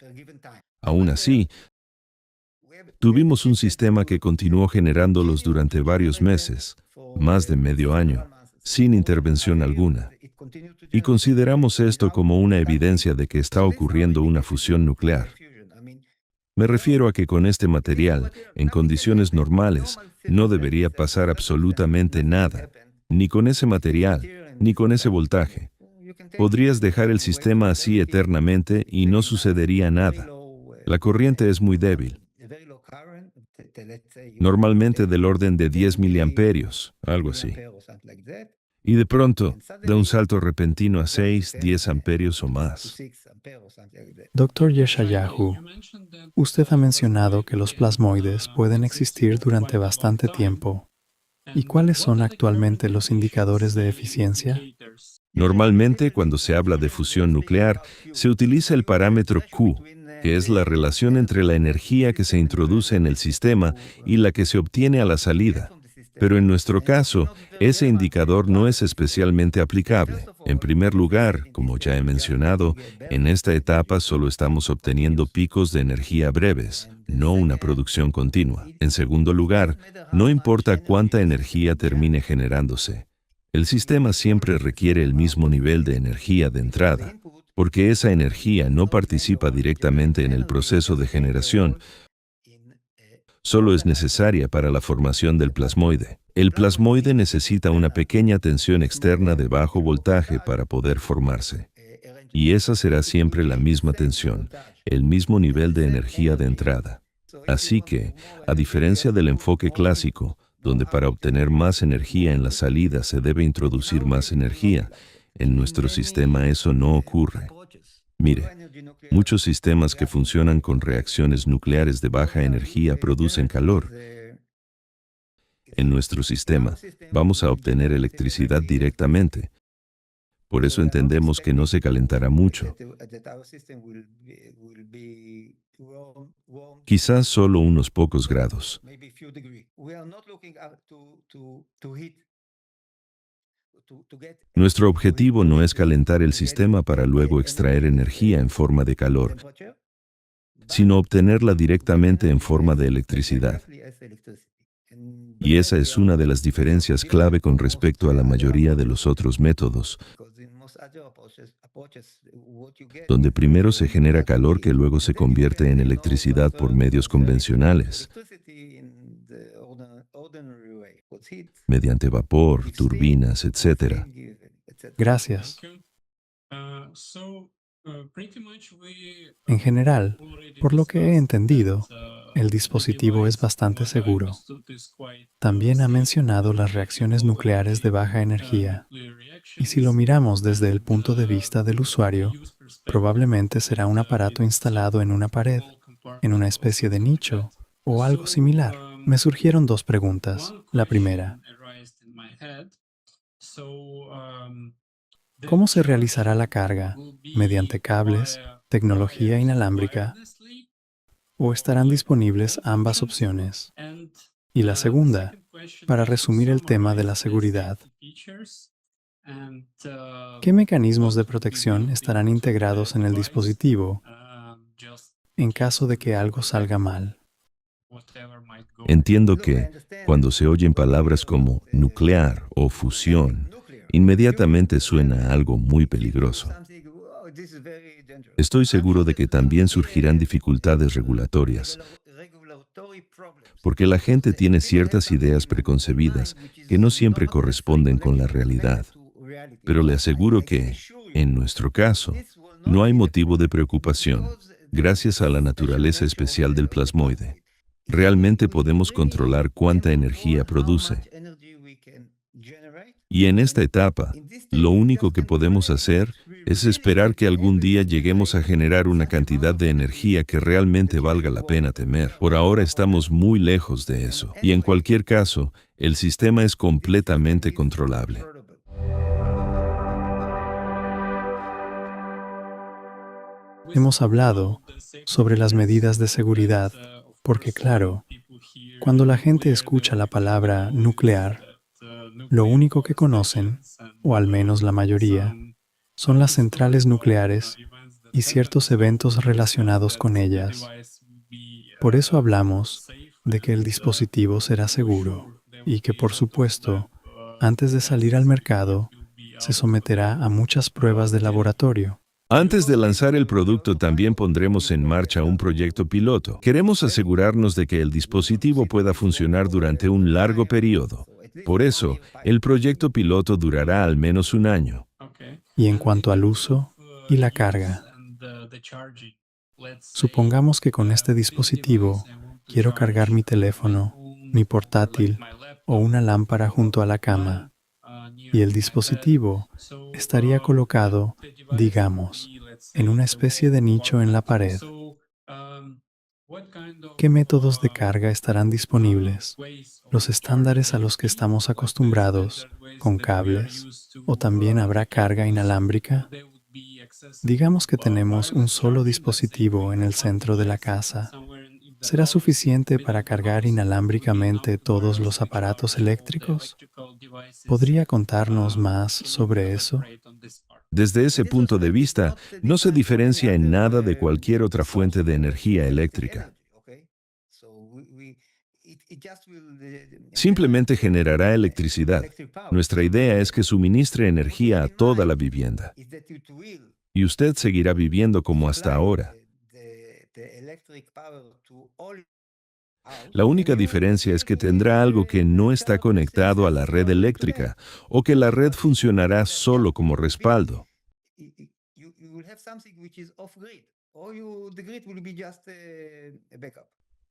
Speaker 2: Aún así, Tuvimos un sistema que continuó generándolos durante varios meses, más de medio año, sin intervención alguna. Y consideramos esto como una evidencia de que está ocurriendo una fusión nuclear. Me refiero a que con este material, en condiciones normales, no debería pasar absolutamente nada, ni con ese material, ni con ese voltaje. Podrías dejar el sistema así eternamente y no sucedería nada. La corriente es muy débil, normalmente del orden de 10 miliamperios, algo así. Y de pronto, da un salto repentino a 6, 10 amperios o más.
Speaker 3: Dr. Yeshayahu, usted ha mencionado que los plasmoides pueden existir durante bastante tiempo. ¿Y cuáles son actualmente los indicadores de eficiencia?
Speaker 2: Normalmente, cuando se habla de fusión nuclear, se utiliza el parámetro Q, que es la relación entre la energía que se introduce en el sistema y la que se obtiene a la salida. Pero en nuestro caso, ese indicador no es especialmente aplicable. En primer lugar, como ya he mencionado, en esta etapa solo estamos obteniendo picos de energía breves, no una producción continua. En segundo lugar, no importa cuánta energía termine generándose. El sistema siempre requiere el mismo nivel de energía de entrada, porque esa energía no participa directamente en el proceso de generación, solo es necesaria para la formación del plasmoide. El plasmoide necesita una pequeña tensión externa de bajo voltaje para poder formarse. Y esa será siempre la misma tensión, el mismo nivel de energía de entrada. Así que, a diferencia del enfoque clásico, donde para obtener más energía en la salida se debe introducir más energía, en nuestro sistema eso no ocurre. Mire, muchos sistemas que funcionan con reacciones nucleares de baja energía producen calor. En nuestro sistema, vamos a obtener electricidad directamente. Por eso entendemos que no se calentará mucho. Quizás solo unos pocos grados. Nuestro objetivo no es calentar el sistema para luego extraer energía en forma de calor, sino obtenerla directamente en forma de electricidad. Y esa es una de las diferencias clave con respecto a la mayoría de los otros métodos, donde primero se genera calor que luego se convierte en electricidad por medios convencionales, mediante vapor, turbinas, etc.
Speaker 3: Gracias. En general, por lo que he entendido, el dispositivo es bastante seguro. También ha mencionado las reacciones nucleares de baja energía. Y si lo miramos desde el punto de vista del usuario, probablemente será un aparato instalado en una pared, en una especie de nicho o algo similar. Me surgieron dos preguntas. La primera, ¿cómo se realizará la carga? ¿Mediante cables, tecnología inalámbrica? ¿O estarán disponibles ambas opciones? Y la segunda, para resumir el tema de la seguridad, ¿qué mecanismos de protección estarán integrados en el dispositivo en caso de que algo salga mal?
Speaker 2: Entiendo que, cuando se oyen palabras como nuclear o fusión, inmediatamente suena a algo muy peligroso. Estoy seguro de que también surgirán dificultades regulatorias, porque la gente tiene ciertas ideas preconcebidas que no siempre corresponden con la realidad. Pero le aseguro que, en nuestro caso, no hay motivo de preocupación, gracias a la naturaleza especial del plasmoide. Realmente podemos controlar cuánta energía produce. Y en esta etapa, lo único que podemos hacer es esperar que algún día lleguemos a generar una cantidad de energía que realmente valga la pena temer. Por ahora estamos muy lejos de eso. Y en cualquier caso, el sistema es completamente controlable.
Speaker 3: Hemos hablado sobre las medidas de seguridad, porque claro, cuando la gente escucha la palabra nuclear, lo único que conocen, o al menos la mayoría, son las centrales nucleares y ciertos eventos relacionados con ellas. Por eso hablamos de que el dispositivo será seguro y que, por supuesto, antes de salir al mercado, se someterá a muchas pruebas de laboratorio.
Speaker 2: Antes de lanzar el producto, también pondremos en marcha un proyecto piloto. Queremos asegurarnos de que el dispositivo pueda funcionar durante un largo periodo. Por eso, el proyecto piloto durará al menos un año.
Speaker 3: Y en cuanto al uso y la carga, supongamos que con este dispositivo quiero cargar mi teléfono, mi portátil o una lámpara junto a la cama. Y el dispositivo estaría colocado, digamos, en una especie de nicho en la pared. ¿Qué métodos de carga estarán disponibles? ¿Los estándares a los que estamos acostumbrados, con cables? ¿O también habrá carga inalámbrica? Digamos que tenemos un solo dispositivo en el centro de la casa. ¿Será suficiente para cargar inalámbricamente todos los aparatos eléctricos? ¿Podría contarnos más sobre eso?
Speaker 2: Desde ese punto de vista, no se diferencia en nada de cualquier otra fuente de energía eléctrica. Simplemente generará electricidad. Nuestra idea es que suministre energía a toda la vivienda. Y usted seguirá viviendo como hasta ahora. La única diferencia es que tendrá algo que no está conectado a la red eléctrica o que la red funcionará solo como respaldo.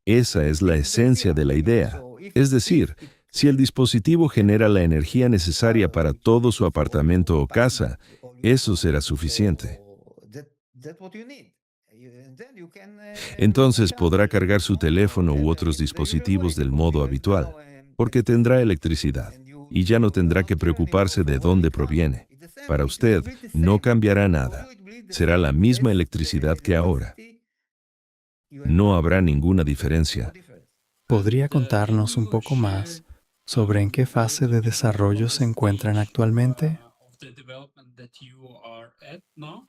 Speaker 2: Esa es la esencia de la idea. Es decir, si el dispositivo genera la energía necesaria para todo su apartamento o casa, eso será suficiente. Entonces podrá cargar su teléfono u otros dispositivos del modo habitual, porque tendrá electricidad y ya no tendrá que preocuparse de dónde proviene. Para usted no cambiará nada. Será la misma electricidad que ahora. No habrá ninguna diferencia.
Speaker 3: ¿Podría contarnos un poco más sobre en qué fase de desarrollo se encuentran actualmente?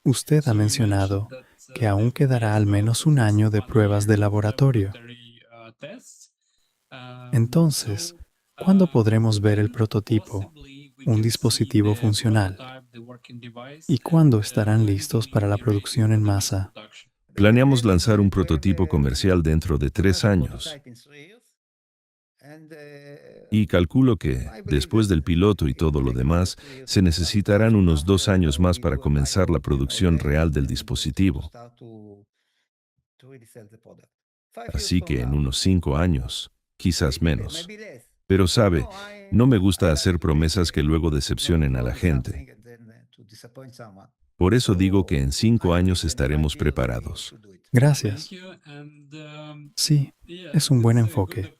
Speaker 3: Usted ha mencionado que aún quedará al menos un año de pruebas de laboratorio. Entonces, ¿cuándo podremos ver el prototipo, un dispositivo funcional? ¿Y cuándo estarán listos para la producción en masa?
Speaker 2: Planeamos lanzar un prototipo comercial dentro de 3 años. Y calculo que, después del piloto y todo lo demás, se necesitarán unos 2 años más para comenzar la producción real del dispositivo. Así que en unos 5 años, quizás menos. Pero sabe, no me gusta hacer promesas que luego decepcionen a la gente. Por eso digo que en 5 años estaremos preparados.
Speaker 3: Gracias. Sí, es un buen enfoque.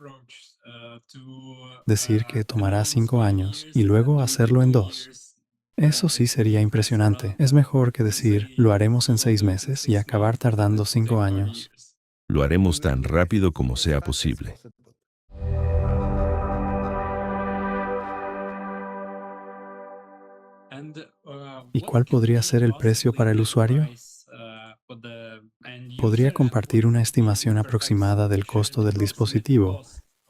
Speaker 3: Decir que tomará 5 años y luego hacerlo en 2. Eso sí sería impresionante. Es mejor que decir, lo haremos en 6 meses y acabar tardando 5 años.
Speaker 2: Lo haremos tan rápido como sea posible.
Speaker 3: ¿Y cuál podría ser el precio para el usuario? ¿Podría compartir una estimación aproximada del costo del dispositivo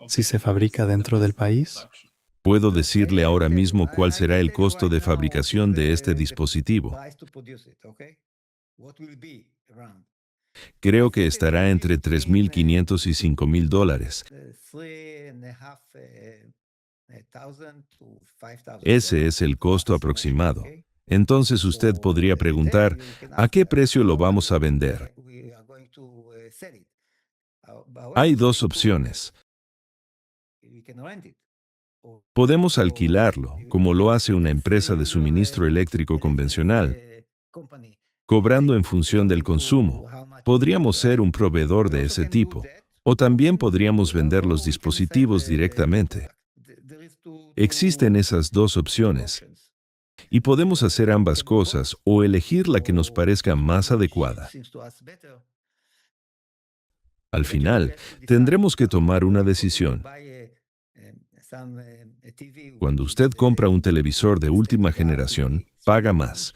Speaker 3: si se fabrica dentro del país?
Speaker 2: Puedo decirle ahora mismo cuál será el costo de fabricación de este dispositivo. Creo que estará entre $3,500 y $5,000. Ese es el costo aproximado. Entonces usted podría preguntar, ¿a qué precio lo vamos a vender? Hay 2 opciones. Podemos alquilarlo, como lo hace una empresa de suministro eléctrico convencional, cobrando en función del consumo. Podríamos ser un proveedor de ese tipo, o también podríamos vender los dispositivos directamente. Existen esas 2 opciones, y podemos hacer ambas cosas o elegir la que nos parezca más adecuada. Al final, tendremos que tomar una decisión. Cuando usted compra un televisor de última generación, paga más.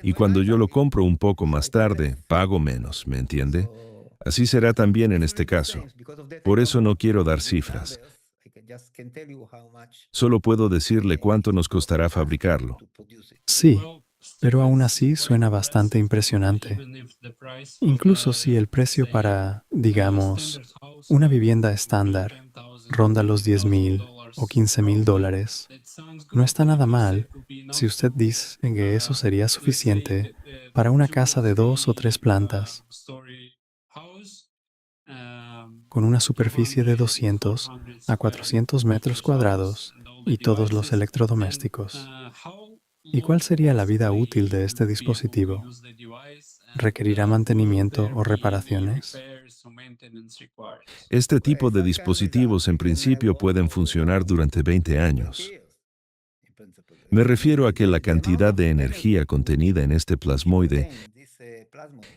Speaker 2: Y cuando yo lo compro un poco más tarde, pago menos, ¿me entiende? Así será también en este caso. Por eso no quiero dar cifras. Solo puedo decirle cuánto nos costará fabricarlo.
Speaker 3: Sí, pero aún así suena bastante impresionante. Incluso si el precio para, digamos, una vivienda estándar ronda los 10,000 o 15,000 dólares, no está nada mal si usted dice que eso sería suficiente para una casa de 2 o 3 plantas con una superficie de 200 a 400 metros cuadrados y todos los electrodomésticos. ¿Y cuál sería la vida útil de este dispositivo? ¿Requerirá mantenimiento o reparaciones?
Speaker 2: Este tipo de dispositivos en principio pueden funcionar durante 20 años. Me refiero a que la cantidad de energía contenida en este plasmoide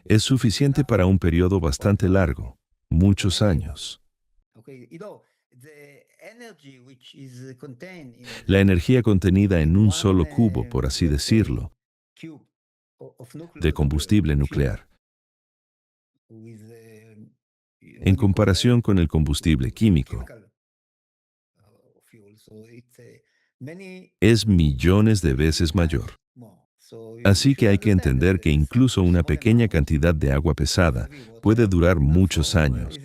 Speaker 2: es suficiente para un periodo bastante largo, muchos años. La energía contenida en un solo cubo, por así decirlo, de combustible nuclear, en comparación con el combustible químico, es millones de veces mayor. Así que hay que entender que incluso una pequeña cantidad de agua pesada puede durar muchos años.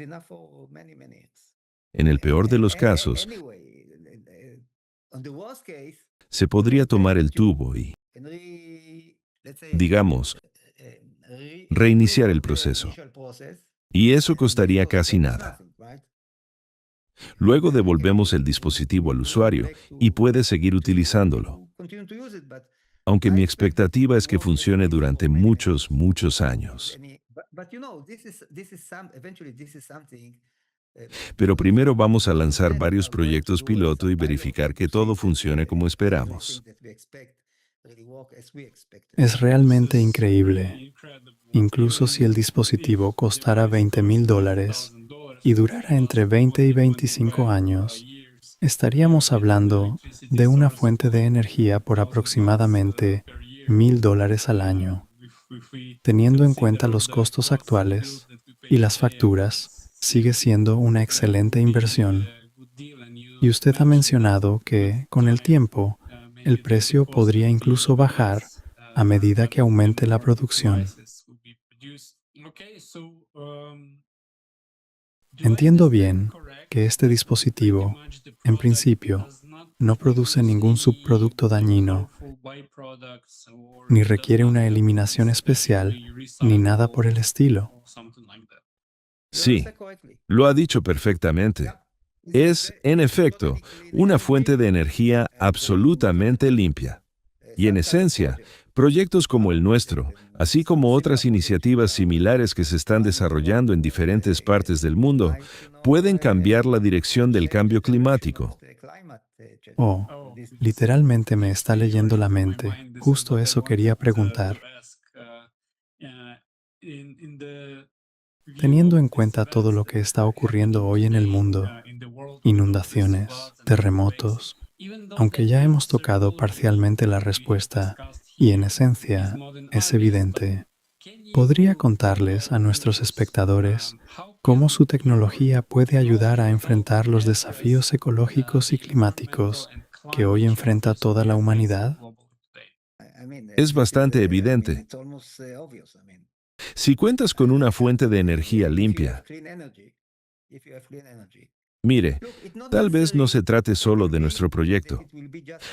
Speaker 2: En el peor de los casos, se podría tomar el tubo y, digamos, reiniciar el proceso. Y eso costaría casi nada. Luego devolvemos el dispositivo al usuario y puede seguir utilizándolo. Aunque mi expectativa es que funcione durante muchos, muchos años. Pero primero vamos a lanzar varios proyectos piloto y verificar que todo funcione como esperamos.
Speaker 3: Es realmente increíble. Incluso si el dispositivo costara 20,000 dólares y durara entre 20 y 25 años, estaríamos hablando de una fuente de energía por aproximadamente 1,000 dólares al año. Teniendo en cuenta los costos actuales y las facturas, sigue siendo una excelente inversión. Y usted ha mencionado que, con el tiempo, el precio podría incluso bajar a medida que aumente la producción. Entiendo bien que este dispositivo, en principio, no produce ningún subproducto dañino, ni requiere una eliminación especial, ni nada por el estilo.
Speaker 2: Sí, lo ha dicho perfectamente. Es, en efecto, una fuente de energía absolutamente limpia. Y en esencia, proyectos como el nuestro, así como otras iniciativas similares que se están desarrollando en diferentes partes del mundo, pueden cambiar la dirección del cambio climático.
Speaker 3: Oh, literalmente me está leyendo la mente. Justo eso quería preguntar. Teniendo en cuenta todo lo que está ocurriendo hoy en el mundo, inundaciones, terremotos, aunque ya hemos tocado parcialmente la respuesta, y en esencia es evidente, ¿podría contarles a nuestros espectadores cómo su tecnología puede ayudar a enfrentar los desafíos ecológicos y climáticos que hoy enfrenta toda la humanidad?
Speaker 2: Es bastante evidente. Si cuentas con una fuente de energía limpia, mire, tal vez no se trate solo de nuestro proyecto.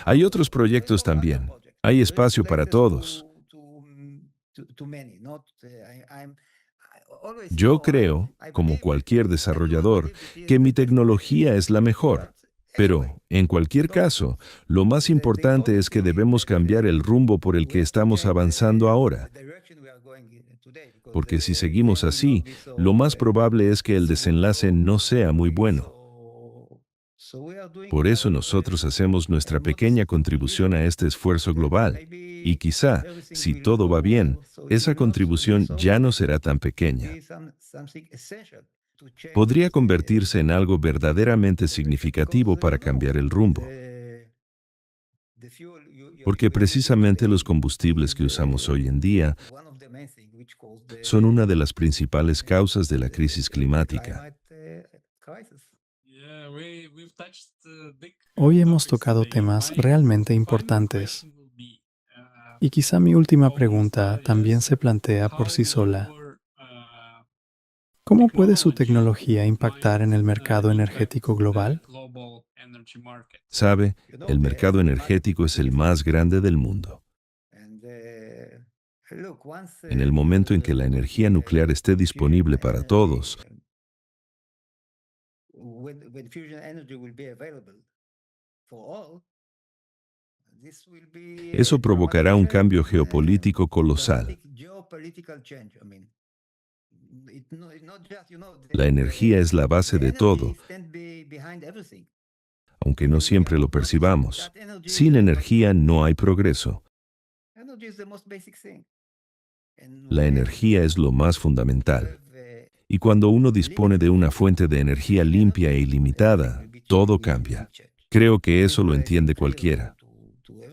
Speaker 2: Hay otros proyectos también. Hay espacio para todos. Yo creo, como cualquier desarrollador, que mi tecnología es la mejor. Pero, en cualquier caso, lo más importante es que debemos cambiar el rumbo por el que estamos avanzando ahora. Porque si seguimos así, lo más probable es que el desenlace no sea muy bueno. Por eso nosotros hacemos nuestra pequeña contribución a este esfuerzo global. Y quizá, si todo va bien, esa contribución ya no será tan pequeña. Podría convertirse en algo verdaderamente significativo para cambiar el rumbo. Porque precisamente los combustibles que usamos hoy en día Son una de las principales causas de la crisis climática.
Speaker 3: Hoy hemos tocado temas realmente importantes. Y quizá mi última pregunta también se plantea por sí sola. ¿Cómo puede su tecnología impactar en el mercado energético global?
Speaker 2: Sabe, el mercado energético es el más grande del mundo. En el momento en que la energía nuclear esté disponible para todos, eso provocará un cambio geopolítico colosal. La energía es la base de todo, aunque no siempre lo percibamos. Sin energía no hay progreso. La energía es lo más fundamental. Y cuando uno dispone de una fuente de energía limpia e ilimitada, todo cambia. Creo que eso lo entiende cualquiera.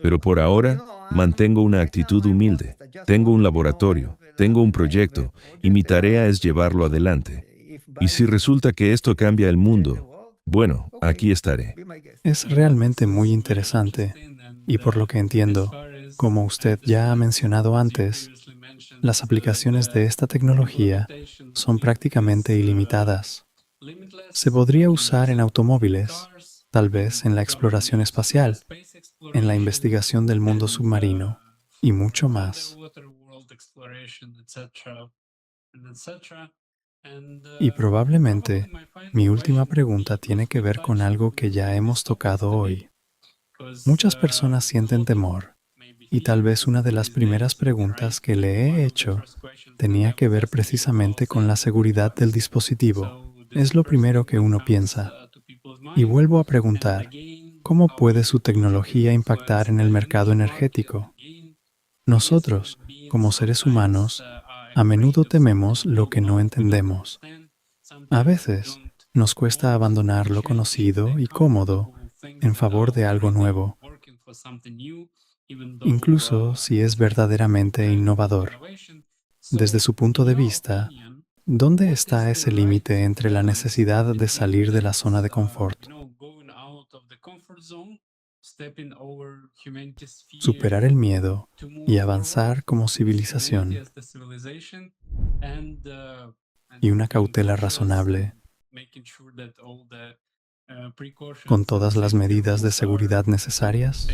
Speaker 2: Pero por ahora, mantengo una actitud humilde. Tengo un laboratorio, tengo un proyecto, y mi tarea es llevarlo adelante. Y si resulta que esto cambia el mundo, bueno, aquí estaré.
Speaker 3: Es realmente muy interesante. Y por lo que entiendo, como usted ya ha mencionado antes, las aplicaciones de esta tecnología son prácticamente ilimitadas. Se podría usar en automóviles, tal vez en la exploración espacial, en la investigación del mundo submarino y mucho más. Y probablemente mi última pregunta tiene que ver con algo que ya hemos tocado hoy. Muchas personas sienten temor, y tal vez una de las primeras preguntas que le he hecho tenía que ver precisamente con la seguridad del dispositivo. Es lo primero que uno piensa. Y vuelvo a preguntar, ¿cómo puede su tecnología impactar en el mercado energético? Nosotros, como seres humanos, a menudo tememos lo que no entendemos. A veces, nos cuesta abandonar lo conocido y cómodo en favor de algo nuevo, incluso si es verdaderamente innovador. Desde su punto de vista, ¿dónde está ese límite entre la necesidad de salir de la zona de confort, superar el miedo y avanzar como civilización, y una cautela razonable, con todas las medidas de seguridad necesarias?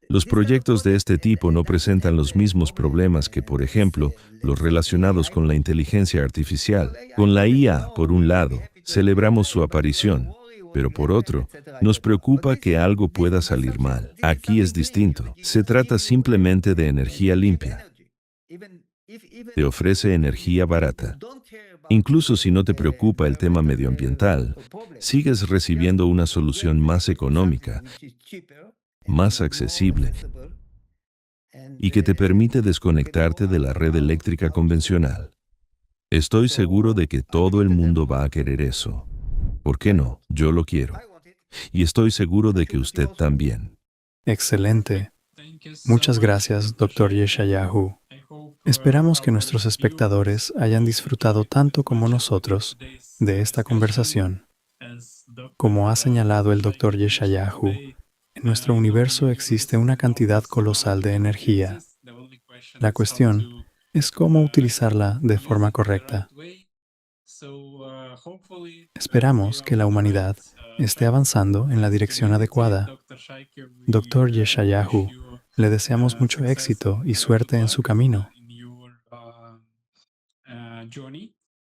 Speaker 2: Los proyectos de este tipo no presentan los mismos problemas que, por ejemplo, los relacionados con la inteligencia artificial. Con la IA, por un lado, celebramos su aparición, pero por otro, nos preocupa que algo pueda salir mal. Aquí es distinto. Se trata simplemente de energía limpia. Te ofrece energía barata. Incluso si no te preocupa el tema medioambiental, sigues recibiendo una solución más económica, más accesible y que te permite desconectarte de la red eléctrica convencional. Estoy seguro de que todo el mundo va a querer eso. ¿Por qué no? Yo lo quiero. Y estoy seguro de que usted también.
Speaker 3: Excelente. Muchas gracias, Dr. Yeshayahu. Esperamos que nuestros espectadores hayan disfrutado tanto como nosotros de esta conversación. Como ha señalado el Dr. Yeshayahu, en nuestro universo existe una cantidad colosal de energía. La cuestión es cómo utilizarla de forma correcta. Esperamos que la humanidad esté avanzando en la dirección adecuada. Dr. Yeshayahu, le deseamos mucho éxito y suerte en su camino.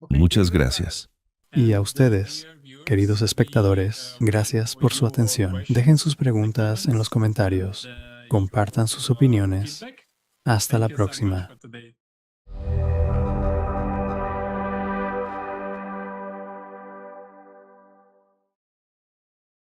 Speaker 2: Muchas gracias.
Speaker 3: Y a ustedes, queridos espectadores, gracias por su atención. Dejen sus preguntas en los comentarios. Compartan sus opiniones. Hasta la próxima.